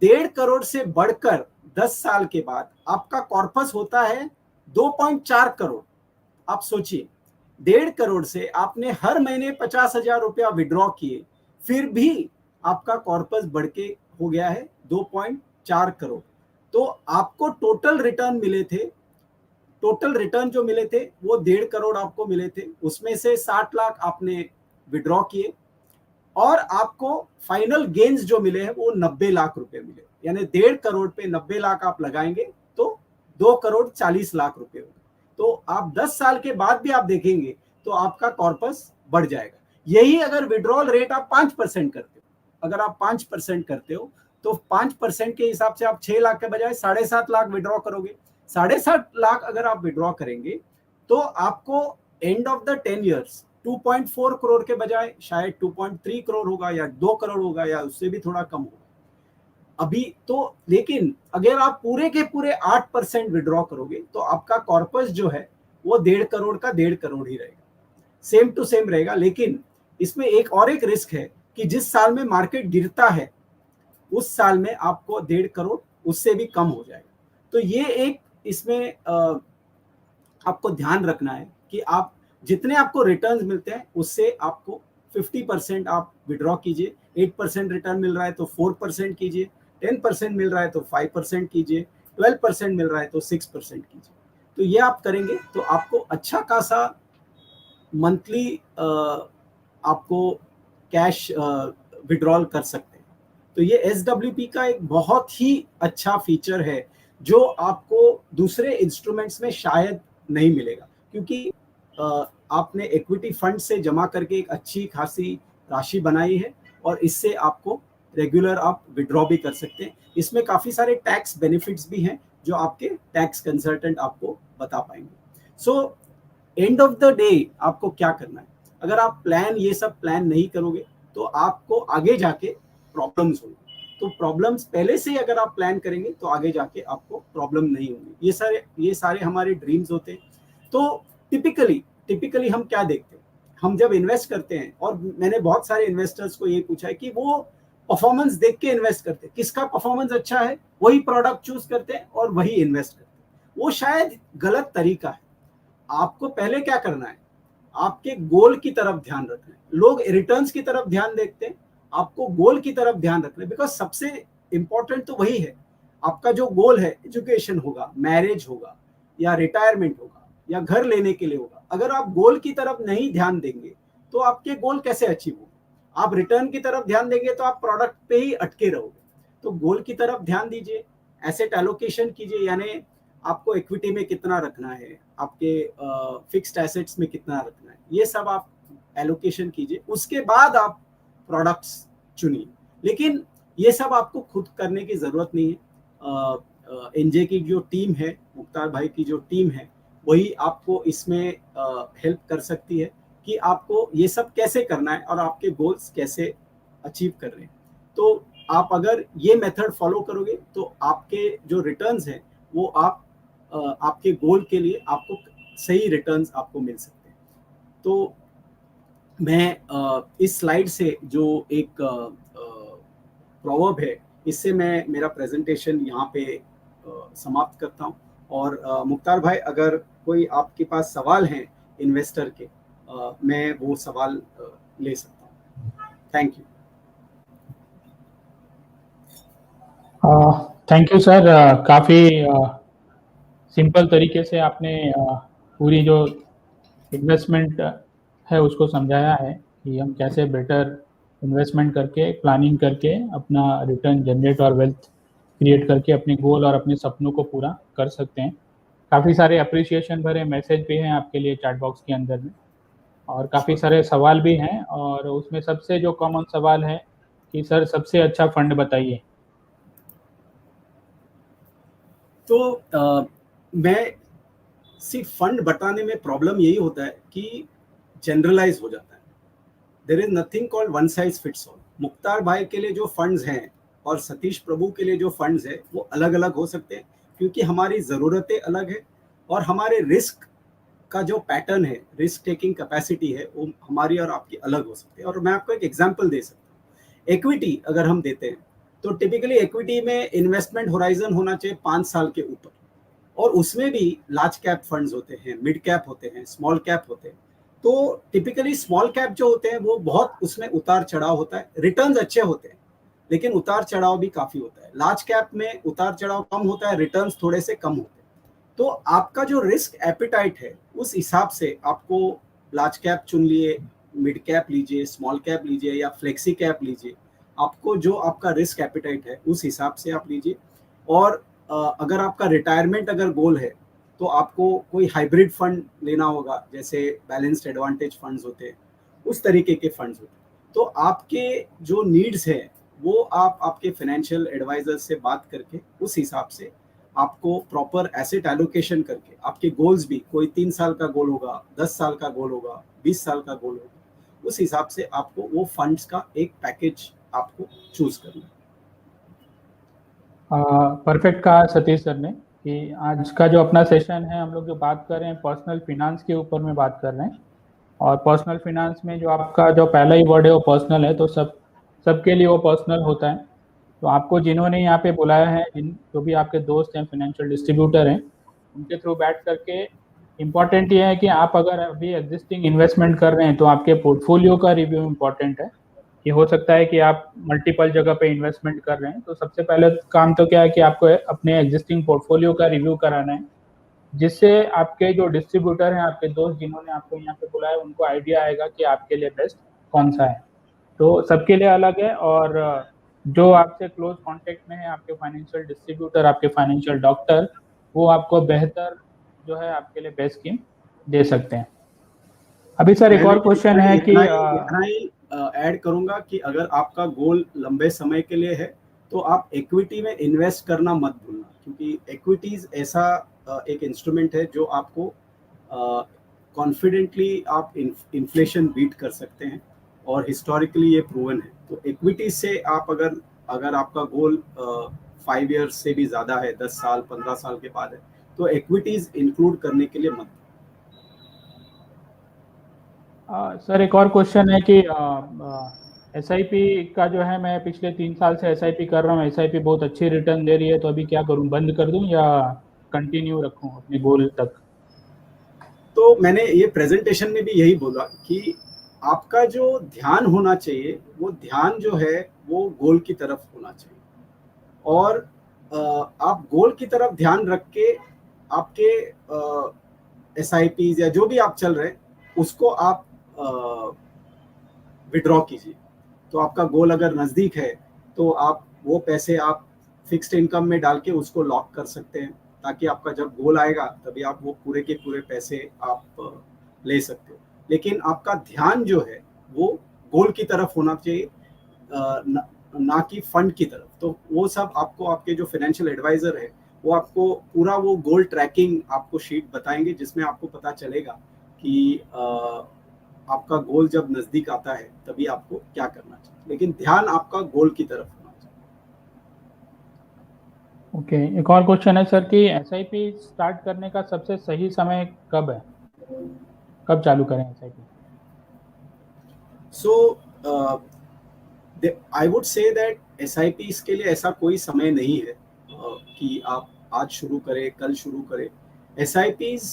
B: 1.5 करोड़ से बढ़कर 10 साल के बाद आपका कॉर्पस होता है 2.4 करोड़। आप सोचिए, 1.5 करोड़ से आपने हर महीने 50,000 रुपया विड्रॉ किए, फिर भी आपका कॉर्पस बढ़ के हो गया है 2.4 करोड़। तो आपको टोटल रिटर्न जो मिले थे वो 1.5 करोड़ आपको मिले थे, उसमें से 60 लाख आपने विड्रॉ किए और आपको फाइनल गेन्स जो मिले हैं वो 90 लाख रुपए मिले। यानी 1.5 करोड़ पे 90 लाख आप लगाएंगे तो 2 करोड़ 40 लाख रुपए होगा। तो आप 10 साल के बाद भी आप देखेंगे तो आपका कॉर्पस बढ़ जाएगा। यही अगर विड्रॉल रेट आप 5% करते हो, अगर आप 5% करते हो तो 5% के हिसाब से आप 6 लाख के बजाय 7.5 लाख विड्रॉ करोगे। 7.5 लाख अगर आप विड्रॉ करेंगे तो आपको end of the 10 years 2.4 crore के बजाय शायद 2.3 करोड़ होगा या 2 करोड़ होगा या उससे भी थोड़ा कम होगा अभी तो। लेकिन अगर आप पूरे के पूरे 8% विड्रॉ करोगे तो आपका कॉर्पस जो है वो 1.5 करोड़ का 1.5 करोड़ ही रहेगा, सेम टू सेम रहेगा। लेकिन इसमें एक रिस्क है कि जिस साल में मार्केट गिरता है उस साल में आपको 1.5 करोड़ उससे भी कम हो जाएगा। तो ये एक इसमें आपको ध्यान रखना है कि आप जितने आपको रिटर्न्स मिलते हैं उससे आपको 50% आप विड्रॉ कीजिए। 8% रिटर्न मिल रहा है तो 4% कीजिए, 10% मिल रहा है तो 5% कीजिए, 12% मिल रहा है तो 6% कीजिए। तो ये आप करेंगे तो आपको अच्छा खासा मंथली आपको कैश विड्रॉल कर सकते हैं। तो ये SWP का एक बहुत ही अच्छा फीचर है जो आपको दूसरे इंस्ट्रूमेंट्स में शायद नहीं मिलेगा, क्योंकि आपने इक्विटी फंड से जमा करके एक अच्छी खासी राशि बनाई है और इससे आपको रेगुलर आप विड्रॉ भी कर सकते हैं। इसमें काफ़ी सारे टैक्स बेनिफिट्स भी हैं जो आपके टैक्स कंसल्टेंट आपको बता पाएंगे। So end of the day आपको क्या करना है, अगर आप ये सब प्लान नहीं करोगे तो आपको आगे जाके प्रॉब्लम्स होंगी। तो प्रॉब्लम्स पहले से अगर आप प्लान करेंगे तो आगे जाके आपको प्रॉब्लम नहीं होगी। ये सारे हमारे ड्रीम्स होते हैं। तो टिपिकली हम क्या देखते हैं, हम जब इन्वेस्ट करते हैं, और मैंने बहुत सारे इन्वेस्टर्स को ये पूछा है कि वो परफॉर्मेंस देख के इन्वेस्ट करते हैं, किसका परफॉर्मेंस अच्छा है वही प्रोडक्ट चूज करते हैं और वही इन्वेस्ट करते हैं। वो शायद गलत तरीका है। आपको पहले क्या करना है, आपके गोल की तरफ ध्यान रखना है। लोग रिटर्न्स की तरफ ध्यान देखते हैं, आपको गोल की तरफ ध्यान रखना है, बिकॉज सबसे इंपॉर्टेंट तो वही है। आपका जो गोल है, एजुकेशन होगा, मैरिज होगा, या रिटायरमेंट होगा, या घर लेने के लिए होगा, अगर आप गोल की तरफ नहीं ध्यान देंगे तो आपके गोल कैसे अचीव होंगे? आप रिटर्न की तरफ ध्यान देंगे तो आप प्रोडक्ट पे ही अटके रहोगे। तो गोल की तरफ ध्यान दीजिए, एसेट एलोकेशन कीजिए, यानी आपको इक्विटी में कितना रखना है, आपके फिक्स्ड एसेट्स में कितना रखना है, ये सब आप एलोकेशन कीजिए। उसके बाद आप प्रोडक्ट्स चुनिए, लेकिन ये सब आपको खुद करने की जरूरत नहीं है। एनजे की जो टीम है, मुख्तार भाई की जो टीम है, वही आपको इसमें हेल्प कर सकती है कि आपको ये सब कैसे करना है और आपके गोल्स कैसे अचीव कर रहे हैं। तो आप अगर ये मेथड फॉलो करोगे तो आपके जो रिटर्न्स हैं वो आपके गोल के लिए आपको सही रिटर्न्स आपको मिल सकते हैं। तो मैं इस स्लाइड से जो एक प्रोवर्ब है, इससे मैं मेरा प्रेजेंटेशन यहाँ पे समाप्त करता हूँ। और मुख्तार भाई, अगर कोई आपके पास सवाल हैं इन्वेस्टर के, मैं वो सवाल ले सकता हूँ। Thank you.
A: Thank you sir. काफ़ी सिंपल तरीके से आपने पूरी जो इन्वेस्टमेंट है उसको समझाया है कि हम कैसे बेटर इन्वेस्टमेंट करके, प्लानिंग करके अपना रिटर्न जनरेट और वेल्थ क्रिएट करके अपने गोल और अपने सपनों को पूरा कर सकते हैं। काफ़ी सारे अप्रिसिएशन भरे मैसेज भी हैं आपके लिए चैट बॉक्स के अंदर में, और काफ़ी सारे सवाल भी हैं, और उसमें सबसे जो कॉमन सवाल है कि सर सबसे अच्छा फंड बताइए।
B: तो मैं सिर्फ फंड बताने में प्रॉब्लम यही होता है कि जनरलाइज हो जाता है। There is nothing called one size fits all. Mukhtar भाई के लिए जो फंड्स हैं और सतीश प्रभु के लिए जो फंड्स है वो अलग अलग हो सकते हैं, क्योंकि हमारी ज़रूरतें अलग है और हमारे रिस्क का जो पैटर्न है, रिस्क टेकिंग कैपेसिटी है, वो हमारी और आपकी अलग हो सकती है। और मैं आपको एक एग्जांपल दे सकता हूँ। एक्विटी अगर हम देते हैं तो टिपिकली एक्विटी में इन्वेस्टमेंट होराइजन होना चाहिए 5 साल के ऊपर, और उसमें भी लार्ज कैप फंड्स होते हैं, मिड कैप होते हैं, स्मॉल कैप होते हैं। तो टिपिकली स्मॉल कैप जो होते हैं वो बहुत, उसमें उतार चढ़ाव होता है, रिटर्न्स अच्छे होते हैं लेकिन उतार चढ़ाव भी काफी होता है। लार्ज कैप में उतार चढ़ाव कम होता है, रिटर्न्स थोड़े से कम होते हैं। तो आपका जो रिस्क एपिटाइट है उस हिसाब से आपको लार्ज कैप चुन लिए, मिड कैप लीजिए, स्मॉल कैप लीजिए, या फ्लेक्सी कैप लीजिए। आपको जो आपका रिस्क एपिटाइट है उस हिसाब से आप लीजिए। और अगर आपका रिटायरमेंट अगर गोल है तो आपको कोई हाइब्रिड फंड लेना होगा, जैसे बैलेंस्ड एडवांटेज फंड्स होते हैं, उस तरीके के फंड्स होते हैं। तो आपके जो नीड्स है वो आप आपके फाइनेंशियल एडवाइजर से बात करके उस हिसाब से आपको प्रॉपर एसेट एलोकेशन करके, आपके गोल्स भी, कोई 3 साल का गोल होगा, 10 साल का गोल होगा, 20 साल का गोल होगा, उस हिसाब से आपको वो फंड्स का एक पैकेज आपको चूज करना है।
A: परफेक्ट कहा सतीश सर ने कि आज का जो अपना सेशन है, हम लोग जो बात कर रहे हैं पर्सनल फिनांस के ऊपर में बात कर रहे हैं। और पर्सनल फिनांस में जो आपका जो पहला ही वर्ड है वो पर्सनल है, तो सबके लिए वो पर्सनल होता है। तो आपको जिन्होंने यहाँ पे बुलाया है, जो भी आपके दोस्त हैं, फाइनेंशियल डिस्ट्रीब्यूटर हैं, उनके थ्रू बैठ करके इम्पॉर्टेंट ये है कि आप अगर अभी एग्जिस्टिंग इन्वेस्टमेंट कर रहे हैं तो आपके पोर्टफोलियो का रिव्यू इम्पॉर्टेंट है। कि हो सकता है कि आप मल्टीपल जगह पे इन्वेस्टमेंट कर रहे हैं, तो सबसे पहले काम तो क्या है कि आपको अपने एग्जिस्टिंग पोर्टफोलियो का रिव्यू कराना है, जिससे आपके जो डिस्ट्रीब्यूटर हैं, आपके दोस्त जिन्होंने आपको यहाँ पे बुलाया, उनको आइडिया आएगा कि आपके लिए बेस्ट कौन सा है। तो सबके लिए अलग है, और जो आपसे क्लोज कांटेक्ट में है, आपके फाइनेंशियल डिस्ट्रीब्यूटर, आपके फाइनेंशियल डॉक्टर, वो आपको बेहतर जो है आपके लिए बेस्ट स्कीम दे सकते हैं। अभी सर एक और क्वेश्चन है कि
B: इतना ही ऐड करूंगा कि अगर आपका गोल लंबे समय के लिए है तो आप इक्विटी में इन्वेस्ट करना मत भूलना, क्योंकि इक्विटीज ऐसा एक इंस्ट्रूमेंट है जो आपको कॉन्फिडेंटली आप इन्फ्लेशन बीट कर सकते हैं, और हिस्टोरिकली ये प्रूवन है। तो इक्विटी से आप अगर अगर आपका गोल 5 ईयर्स से भी ज़्यादा है, 10 साल 15 साल के बाद है, तो इक्विटीज इंक्लूड करने के लिए मत।
A: सर एक और क्वेश्चन है कि SIP का जो है, मैं पिछले 3 साल से SIP कर रहा हूँ, SIP बहुत अच्छी रिटर्न दे रही है, तो अभी क्या करूँ, बंद कर दूँ या कंटिन्यू रखूँ अपने गोल तक?
B: तो मैंने ये प्रेजेंटेशन में भी यही बोला कि आपका जो ध्यान होना चाहिए, वो ध्यान जो है वो गोल की तरफ होना चाहिए, और आप गोल की तरफ ध्यान रख के आपके SIPs या जो भी आप चल रहे हैं उसको आप विड्रॉ कीजिए। तो आपका गोल अगर नज़दीक है तो आप वो पैसे आप फिक्स्ड इनकम में डाल के उसको लॉक कर सकते हैं, ताकि आपका जब गोल आएगा तभी आप वो पूरे के पूरे पैसे आप ले सकते हो। लेकिन आपका ध्यान जो है वो गोल की तरफ होना चाहिए, ना कि फंड की तरफ। तो वो सब आपको आपके जो फाइनेंशियल एडवाइजर है वो आपको पूरा वो गोल ट्रैकिंग आपको शीट बताएंगे, जिसमें आपको पता चलेगा कि आपका गोल जब नज़दीक आता है तभी आपको क्या करना चाहिए, लेकिन ध्यान आपका गोल की तरफ होना चाहिए।
A: ओके, एक और क्वेश्चन है सर कि SIP स्टार्ट करने का सबसे सही समय कब है, कब चालू करें SIP?
B: So I would say that SIPs के लिए ऐसा कोई समय नहीं है कि आप आज शुरू करें कल शुरू करें। SIPs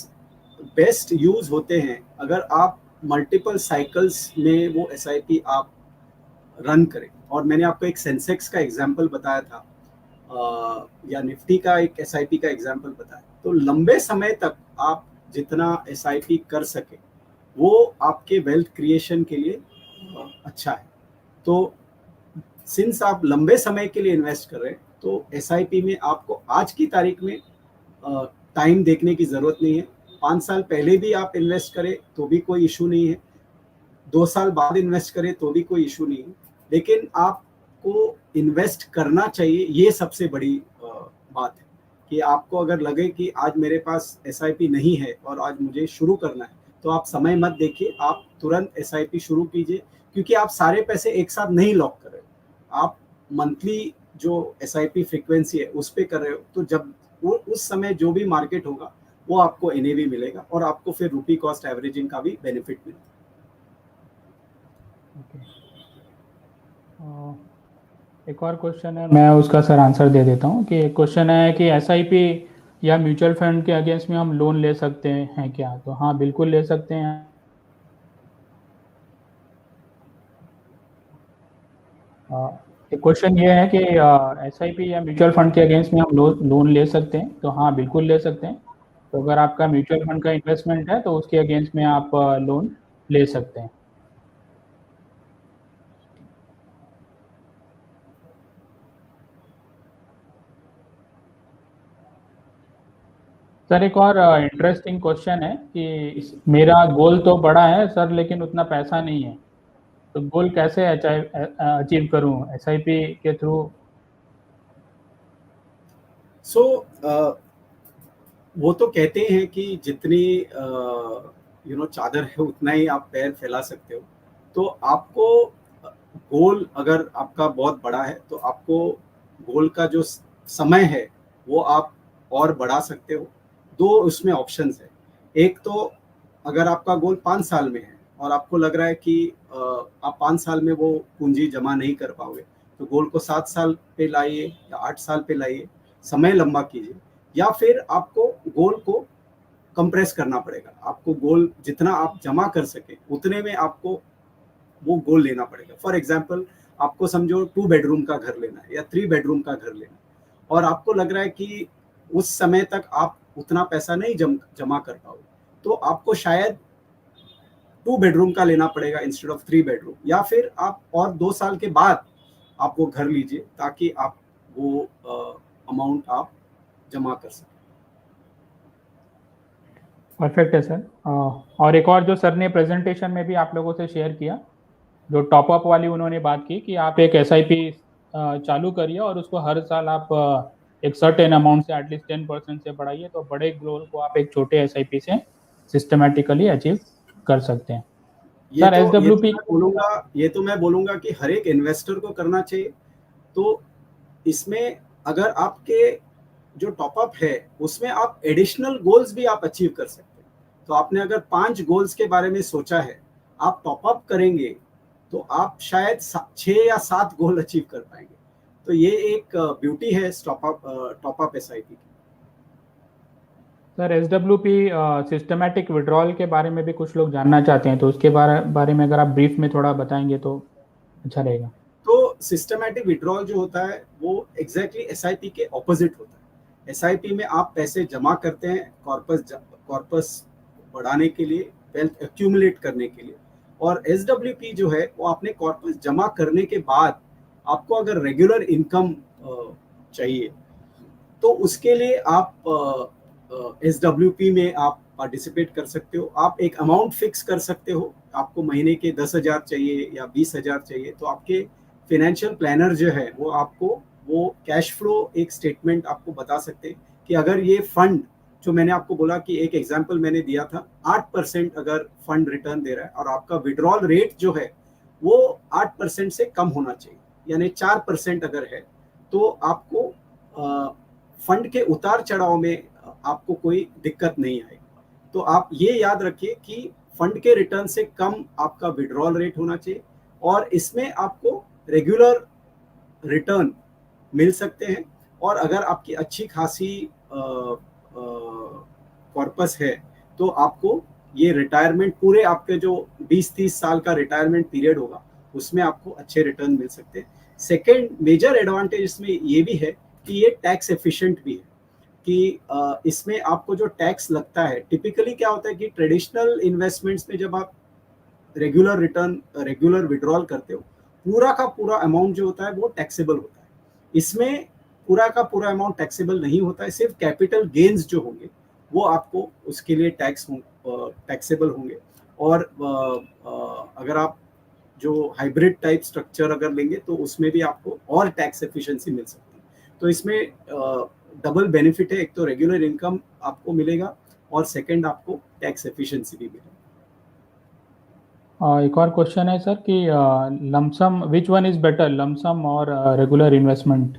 B: बेस्ट यूज होते हैं अगर आप मल्टीपल साइकिल्स में वो SIP आप रन करें। और मैंने आपको एक सेंसेक्स का एग्जांपल बताया था, या निफ्टी का एक SIP का एग्जांपल बताया। तो लंबे समय तक आप जितना SIP कर सके वो आपके वेल्थ क्रिएशन के लिए अच्छा है। तो सिंस आप लंबे समय के लिए इन्वेस्ट कर रहे हैं तो SIP में आपको आज की तारीख में टाइम देखने की ज़रूरत नहीं है। 5 साल पहले भी आप इन्वेस्ट करें तो भी कोई इशू नहीं है, 2 साल बाद इन्वेस्ट करें तो भी कोई इशू नहीं है, लेकिन आपको इन्वेस्ट करना चाहिए। ये सबसे बड़ी बात है कि आपको अगर लगे कि आज मेरे पास SIP नहीं है और आज मुझे शुरू करना है, तो आप समय मत देखिए, आप तुरंत SIP शुरू कीजिए, क्योंकि आप सारे पैसे एक साथ नहीं लॉक कर रहे हो, आप मंथली जो SIP फ्रीक्वेंसी है उस पे कर रहे हो। तो जब वो उस समय जो भी मार्केट होगा वो आपको NAV मिलेगा और आपको फिर रुपी कॉस्ट एवरेजिंग का भी बेनिफिट मिलेगा।
A: एक और क्वेश्चन है, मैं उसका सर आंसर दे देता हूँ कि क्वेश्चन है कि SIP या म्यूचुअल फंड के अगेंस्ट में हम लोन ले सकते हैं क्या? तो हाँ, बिल्कुल ले सकते हैं। क्वेश्चन ये है कि SIP या म्यूचुअल फंड के अगेंस्ट में हम लोन ले सकते हैं? तो हाँ, बिल्कुल ले सकते हैं। तो अगर आपका म्यूचुअल फंड का इन्वेस्टमेंट है तो उसके अगेंस्ट में आप लोन ले सकते हैं। सर एक और इंटरेस्टिंग क्वेश्चन है कि मेरा गोल तो बड़ा है सर, लेकिन उतना पैसा नहीं है, तो गोल कैसे अचीव करूं SIP के थ्रू?
B: सो वो तो कहते हैं कि जितनी चादर है उतना ही आप पैर फैला सकते हो। तो आपको गोल अगर आपका बहुत बड़ा है तो आपको गोल का जो समय है वो आप और बढ़ा सकते हो। 2 उसमें ऑप्शंस है। एक तो अगर आपका गोल 5 साल में है और आपको लग रहा है कि आप 5 साल में वो पूंजी जमा नहीं कर पाओगे, तो गोल को 7 साल पे लाइए या 8 साल पे लाइए, समय लंबा कीजिए। या फिर आपको गोल को कंप्रेस करना पड़ेगा, आपको गोल जितना आप जमा कर सके उतने में आपको वो गोल लेना पड़ेगा। फॉर एग्जाम्पल आपको समझो 2 बेडरूम का घर लेना है या 3 बेडरूम का घर लेना है, और आपको लग रहा है कि उस समय तक आप उतना पैसा नहीं जमा कर पाओगे, तो आपको शायद 2 बेडरूम का लेना पड़ेगा इंस्टेड ऑफ 3 बेडरूम। या फिर आप और 2 साल के बाद आप वो घर लीजिए ताकि आप वो अमाउंट आप जमा कर सकें।
A: परफेक्ट है सर। और एक और जो सर ने प्रेजेंटेशन में भी आप लोगों से शेयर किया, जो टॉपअप वाली उन्होंने बात की कि आप एक SIP चालू करिए और उसको हर साल आप एक सर्टेन अमाउंट से एटलीस्ट 10% से बढ़ाइए, तो बड़े गोल को आप एक छोटे SIP से सिस्टमेटिकली अचीव कर सकते हैं। सर SWP
B: ये तो मैं बोलूंगा कि हर एक इन्वेस्टर को करना चाहिए, तो इसमें अगर आपके जो टॉपअप है उसमें आप एडिशनल गोल्स भी आप अचीव कर सकते हैं। तो आपने अगर 5 गोल्स के बारे में सोचा है, आप टॉपअप करेंगे तो आप शायद 6 या 7 गोल अचीव कर पाएंगे। तो ये एक ब्यूटी है टॉपअप एसआईपी की।
A: सर SWP सिस्टमैटिक विड्रॉल के बारे में भी कुछ लोग जानना चाहते हैं, तो उसके बारे में अगर आप ब्रीफ में थोड़ा बताएंगे तो अच्छा रहेगा।
B: तो सिस्टमैटिक विड्रॉल जो होता है वो एग्जैक्टली एसआईपी के ऑपोजिट होता है। एसआईपी में आप पैसे जमा करते हैं कॉर्पस बढ़ाने के लिए, वेल्थ एक्यूमुलेट करने के लिए, और एसडब्ल्यूपी जो है वो आपने कॉर्पस जमा करने के बाद आपको अगर रेगुलर इनकम चाहिए तो उसके लिए आप एसडब्ल्यूपी में आप पार्टिसिपेट कर सकते हो। आप एक अमाउंट फिक्स कर सकते हो, आपको महीने के 10,000 चाहिए या 20,000 चाहिए, तो आपके फाइनेंशियल प्लानर जो है वो आपको वो कैश फ्लो एक स्टेटमेंट आपको बता सकते हैं कि अगर ये फंड जो मैंने आपको बोला कि एक एग्जांपल मैंने दिया था 8% अगर फंड रिटर्न दे रहा है और आपका विड्रॉल रेट जो है वो 8% से कम होना चाहिए, यानी 4% अगर है, तो आपको फंड के उतार चढ़ाव में आपको कोई दिक्कत नहीं आएगी। तो आप ये याद रखिए कि फंड के रिटर्न से कम आपका विड्रॉल रेट होना चाहिए और इसमें आपको रेगुलर रिटर्न मिल सकते हैं। और अगर आपकी अच्छी खासी कॉर्पस है तो आपको ये रिटायरमेंट पूरे आपके जो 20-30 साल का रिटायरमेंट पीरियड होगा उसमें आपको अच्छे रिटर्न मिल सकते हैं। सेकेंड मेजर एडवांटेज इसमें ये भी है कि ये टैक्स एफिशिएंट भी है कि इसमें आपको जो टैक्स लगता है, टिपिकली क्या होता है कि ट्रेडिशनल इन्वेस्टमेंट्स में जब आप रेगुलर विड्रॉल करते हो पूरा का पूरा अमाउंट जो होता है वो टैक्सेबल होता है। इसमें पूरा का पूरा अमाउंट टैक्सेबल नहीं होता है, सिर्फ कैपिटल गेन्स जो होंगे वो आपको उसके लिए टैक्सेबल होंगे। और अगर आप जो हाइब्रिड टाइप स्ट्रक्चर अगर लेंगे तो उसमें भी आपको और टैक्स एफिशिएंसी मिल सकती है। तो इसमें डबल बेनिफिट है, एक तो रेगुलर इनकम आपको मिलेगा और सेकंड आपको टैक्स एफिशिएंसी भी मिलेगा।
A: एक और क्वेश्चन है सर कि lump sum which one is better, lump sum और रेगुलर इन्वेस्टमेंट?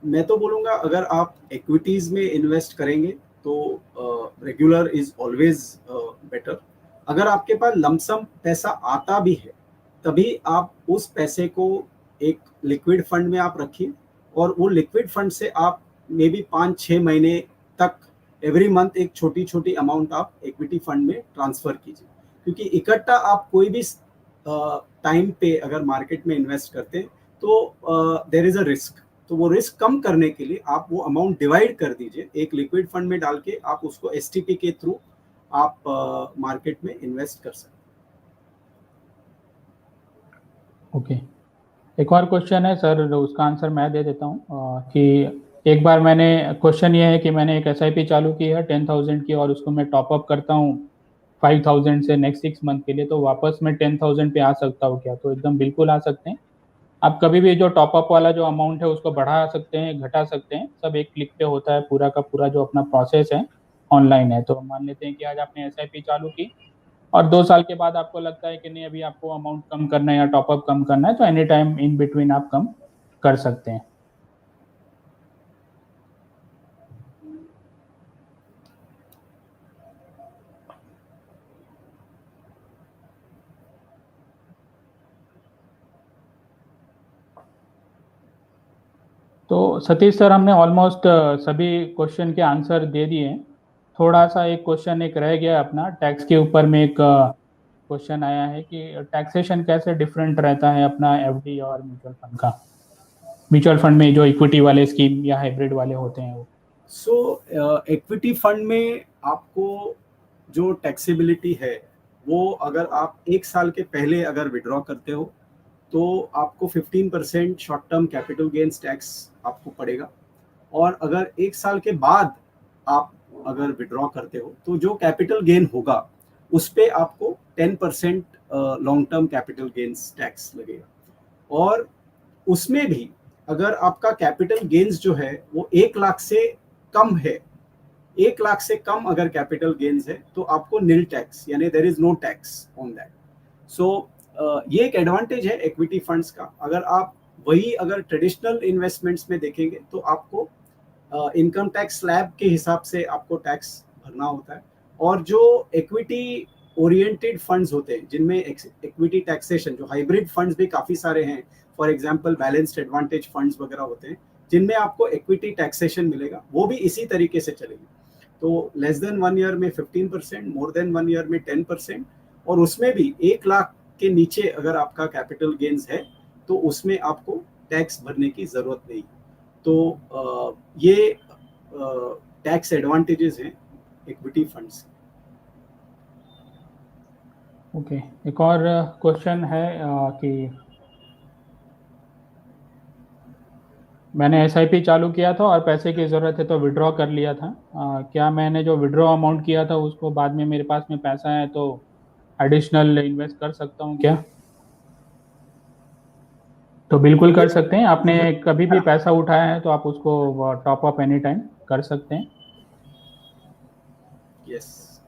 B: मैं तो बोलूँगा अगर आप इक्विटीज में इन्वेस्ट करेंगे तो रेगुलर इज ऑलवेज बेटर। अगर आपके पास लमसम पैसा आता भी है तभी आप उस पैसे को एक लिक्विड फंड में आप रखिए और वो लिक्विड फंड से आप मे बी 5-6 महीने तक एवरी मंथ एक छोटी छोटी अमाउंट आप इक्विटी फंड में ट्रांसफर कीजिए, क्योंकि इकट्ठा आप कोई भी टाइम पे अगर मार्केट में इन्वेस्ट करते हैं तो देयर इज अ रिस्क। तो वो रिस्क कम करने के लिए आप वो अमाउंट डिवाइड कर दीजिए, एक लिक्विड फंड में डाल के आप उसको एसटीपी के थ्रू आप मार्केट में इन्वेस्ट कर सकते हैं।
A: ओके, एक और क्वेश्चन है सर, उसका आंसर मैं दे देता हूँ कि एक बार मैंने, क्वेश्चन ये है कि मैंने एक एसआईपी चालू की है 10,000 की और उसको मैं टॉपअप करता हूँ 5,000 से नेक्स्ट 6 मंथ के लिए, तो वापस मैं 10,000 पे आ सकता हूँ क्या? तो एकदम बिल्कुल आ सकते हैं आप, कभी भी जो टॉपअप वाला जो अमाउंट है उसको बढ़ा सकते हैं, घटा सकते हैं, सब एक क्लिक पे होता है, पूरा का पूरा जो अपना प्रोसेस है ऑनलाइन है। तो मान लेते हैं कि आज आपने एसआईपी चालू की और 2 साल के बाद आपको लगता है कि नहीं अभी आपको अमाउंट कम करना है या टॉपअप कम करना है, तो एनी टाइम इन बिटवीन आप कम कर सकते हैं। तो सतीश सर, हमने ऑलमोस्ट सभी क्वेश्चन के आंसर दे दिए हैं। थोड़ा सा एक क्वेश्चन एक रह गया अपना, टैक्स के ऊपर में एक क्वेश्चन आया है कि टैक्सेशन कैसे डिफरेंट रहता है अपना एफडी और म्यूचुअल फंड का, म्यूचुअल फंड में जो इक्विटी वाले स्कीम या हाइब्रिड वाले होते हैं वो।
B: इक्विटी फंड में आपको जो टैक्सेबिलिटी है वो अगर आप 1 साल के पहले अगर विड्रॉ करते हो तो आपको 15% short term capital gains tax आपको पड़ेगा, और अगर 1 साल के बाद आप अगर विड्रॉ करते हो तो जो कैपिटल गेन होगा उस पर आपको 10% long term capital gains tax लगेगा। और उसमें भी अगर आपका कैपिटल गेन्स जो है वो 1 लाख से कम है, 1 लाख से कम अगर कैपिटल गेन्स है तो आपको नील टैक्स, यानी there is no tax on that. So ये एक एडवांटेज है इक्विटी फंड्स का। अगर आप वही अगर ट्रेडिशनल इन्वेस्टमेंट्स में देखेंगे तो आपको इनकम टैक्स स्लैब के हिसाब से आपको टैक्स भरना होता है। और जो इक्विटी ओरिएंटेड फंड्स होते हैं जिनमें इक्विटी टैक्सेशन, जो हाइब्रिड फंड्स भी काफ़ी सारे हैं, for example balanced advantage funds वगैरह होते हैं जिनमें आपको इक्विटी टैक्सेशन मिलेगा, वो भी इसी तरीके से चलेगी। तो लेस देन 1 ईयर में 15%, मोर देन 1 ईयर में 10%, और उसमें भी 1 लाख के नीचे अगर आपका कैपिटल गेन्स है तो उसमें आपको टैक्स भरने की ज़रूरत नहीं। तो ये टैक्स एडवांटेजेस हैं इक्विटी फंड्स।
A: ओके, एक और क्वेश्चन है कि मैंने एसआईपी चालू किया था और पैसे की ज़रूरत है तो विड्रॉ कर लिया था, क्या मैंने जो विड्रॉ अमाउंट किया था उसको बाद में मेरे पास में पैसा है तो एडिशनल इन्वेस्ट कर सकता हूँ क्या? तो बिल्कुल कर सकते हैं। आपने कभी भी पैसा उठाया है तो आप उसको टॉप अप एनी टाइम कर सकते हैं।
B: यस।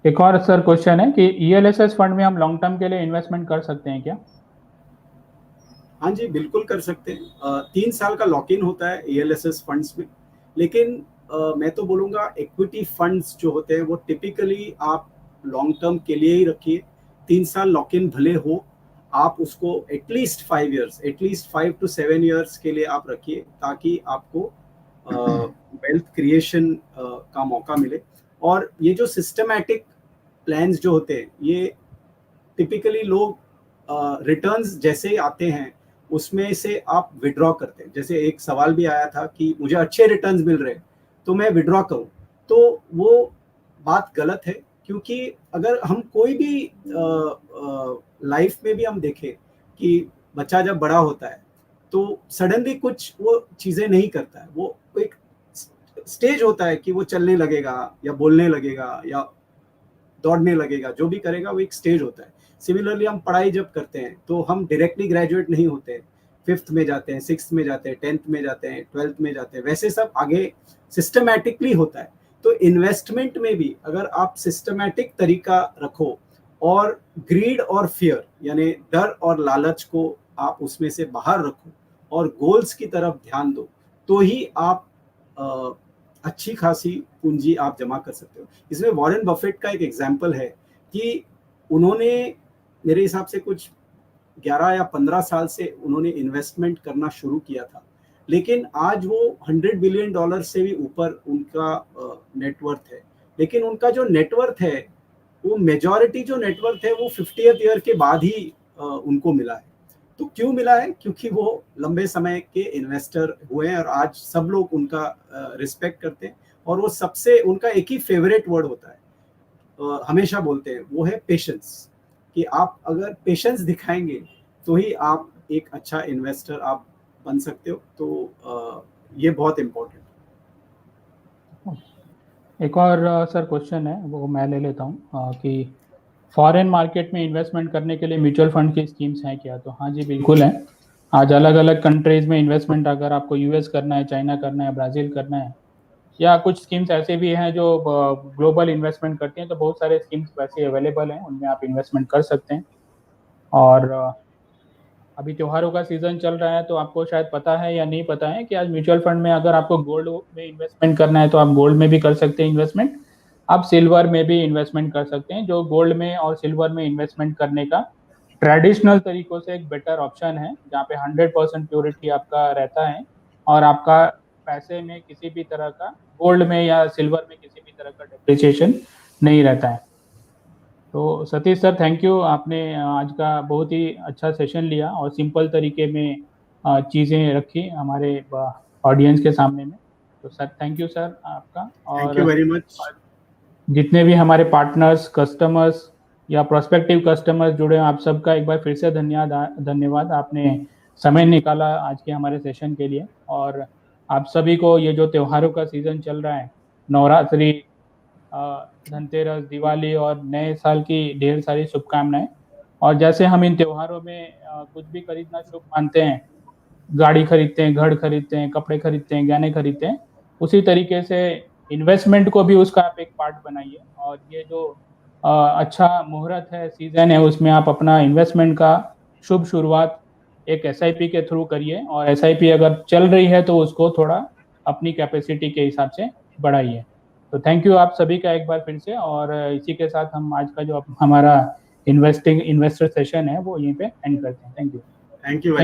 A: एक और सर क्वेश्चन है कि ईएलएसएस फंड में हम लॉन्ग टर्म के लिए इन्वेस्टमेंट कर सकते हैं क्या?
B: हाँ जी, बिल्कुल कर सकते हैं। 3 साल का लॉक इन होता है ईएलएसएस फंड्स में, लेकिन मैं तो बोलूँगा इक्विटी फंड्स जो होते हैं वो टिपिकली आप लॉन्ग टर्म के लिए ही रखिए। 3 साल लॉक इन भले हो, आप उसको at least 5 years, at least 5 to 7 years के लिए आप रखिए, ताकि आपको वेल्थ क्रिएशन का मौका मिले। और ये जो सिस्टमैटिक प्लान्स जो होते हैं, ये टिपिकली लोग रिटर्न्स जैसे आते हैं उसमें से आप विड्रॉ करते हैं। जैसे एक सवाल भी आया था कि मुझे अच्छे रिटर्न्स मिल रहे हैं तो मैं विड्रॉ करूं, तो वो बात गलत है। क्योंकि अगर हम कोई भी लाइफ में भी हम देखें कि बच्चा जब बड़ा होता है तो सडनली कुछ वो चीज़ें नहीं करता है, वो एक स्टेज होता है कि वो चलने लगेगा या बोलने लगेगा या दौड़ने लगेगा, जो भी करेगा वो एक स्टेज होता है। सिमिलरली हम पढ़ाई जब करते हैं तो हम डायरेक्टली ग्रेजुएट नहीं होते, 5th में जाते हैं, 6th में जाते हैं, 10th में जाते हैं, 12th में जाते हैं, वैसे सब आगे सिस्टमैटिकली होता है। तो इन्वेस्टमेंट में भी अगर आप सिस्टमैटिक तरीका रखो और ग्रीड और फियर यानी डर और लालच को आप उसमें से बाहर रखो और गोल्स की तरफ ध्यान दो, तो ही आप अच्छी खासी पूंजी आप जमा कर सकते हो। इसमें वॉरेन बफेट का एक एग्जाम्पल है कि उन्होंने मेरे हिसाब से कुछ 11 या 15 साल से उन्होंने इन्वेस्टमेंट करना शुरू किया था, लेकिन आज वो $100 बिलियन से भी ऊपर उनका नेटवर्थ है। लेकिन उनका जो नेटवर्थ है वो मेजॉरिटी जो नेटवर्थ है वो 50th ईयर के बाद ही उनको मिला है। तो क्यों मिला है? क्योंकि वो लंबे समय के इन्वेस्टर हुए हैं और आज सब लोग उनका रिस्पेक्ट करते हैं। और वो सबसे उनका एक ही फेवरेट वर्ड होता है, हमेशा बोलते हैं, वो है पेशेंस। कि आप अगर पेशेंस दिखाएंगे तो ही आप एक अच्छा इन्वेस्टर आप बन सकते हो। तो ये बहुत इम्पोर्टेंट है।
A: एक और सर क्वेश्चन है, वो मैं ले लेता हूँ कि फॉरेन मार्केट में इन्वेस्टमेंट करने के लिए म्यूचुअल फंड की स्कीम्स हैं क्या? तो हाँ जी, बिल्कुल है। आज अलग अलग कंट्रीज में इन्वेस्टमेंट अगर आपको यूएस करना है, चाइना करना है, ब्राज़ील करना है, या कुछ स्कीम्स ऐसे भी हैं जो ग्लोबल इन्वेस्टमेंट करती हैं, तो बहुत सारे स्कीम्स वैसे अवेलेबल हैं, उनमें आप इन्वेस्टमेंट कर सकते हैं। और अभी त्योहारों का सीज़न चल रहा है तो आपको शायद पता है या नहीं पता है कि आज म्यूचुअल फंड में अगर आपको गोल्ड में इन्वेस्टमेंट करना है तो आप गोल्ड में भी कर सकते हैं इन्वेस्टमेंट, आप सिल्वर में भी इन्वेस्टमेंट कर सकते हैं। जो गोल्ड में और सिल्वर में इन्वेस्टमेंट करने का ट्रेडिशनल तरीकों से एक बेटर ऑप्शन है, जहाँ पे 100% प्योरिटी आपका रहता है और आपका पैसे में किसी भी तरह का, गोल्ड में या सिल्वर में किसी भी तरह का डेप्रिसिएशन नहीं रहता है। तो सतीश सर, थैंक यू, आपने आज का बहुत ही अच्छा सेशन लिया और सिंपल तरीके में चीज़ें रखी हमारे ऑडियंस के सामने में। तो सर थैंक यू सर आपका।
B: Thank you very much.
A: जितने भी हमारे पार्टनर्स, कस्टमर्स या प्रोस्पेक्टिव कस्टमर्स जुड़े हैं, आप सबका एक बार फिर से धन्यवाद। आपने समय निकाला आज के हमारे सेशन के लिए। और आप सभी को ये जो त्योहारों का सीज़न चल रहा है, नवरात्रि, धनतेरस, दिवाली और नए साल की ढेर सारी शुभकामनाएं। और जैसे हम इन त्योहारों में कुछ भी खरीदना शुभ मानते हैं, गाड़ी खरीदते हैं, घर खरीदते हैं, कपड़े खरीदते हैं, गहने खरीदते हैं, उसी तरीके से इन्वेस्टमेंट को भी उसका आप एक पार्ट बनाइए। और ये जो अच्छा मुहूर्त है, सीज़न है, उसमें आप अपना इन्वेस्टमेंट का शुभ शुरुआत एक SIP के थ्रू करिए, और SIP अगर चल रही है तो उसको थोड़ा अपनी कैपेसिटी के हिसाब से बढ़ाइए। तो थैंक यू आप सभी का एक बार फिर से, और इसी के साथ हम आज का जो हमारा इन्वेस्टर सेशन है वो यहीं पे एंड करते हैं। Thank you.
B: Thank you.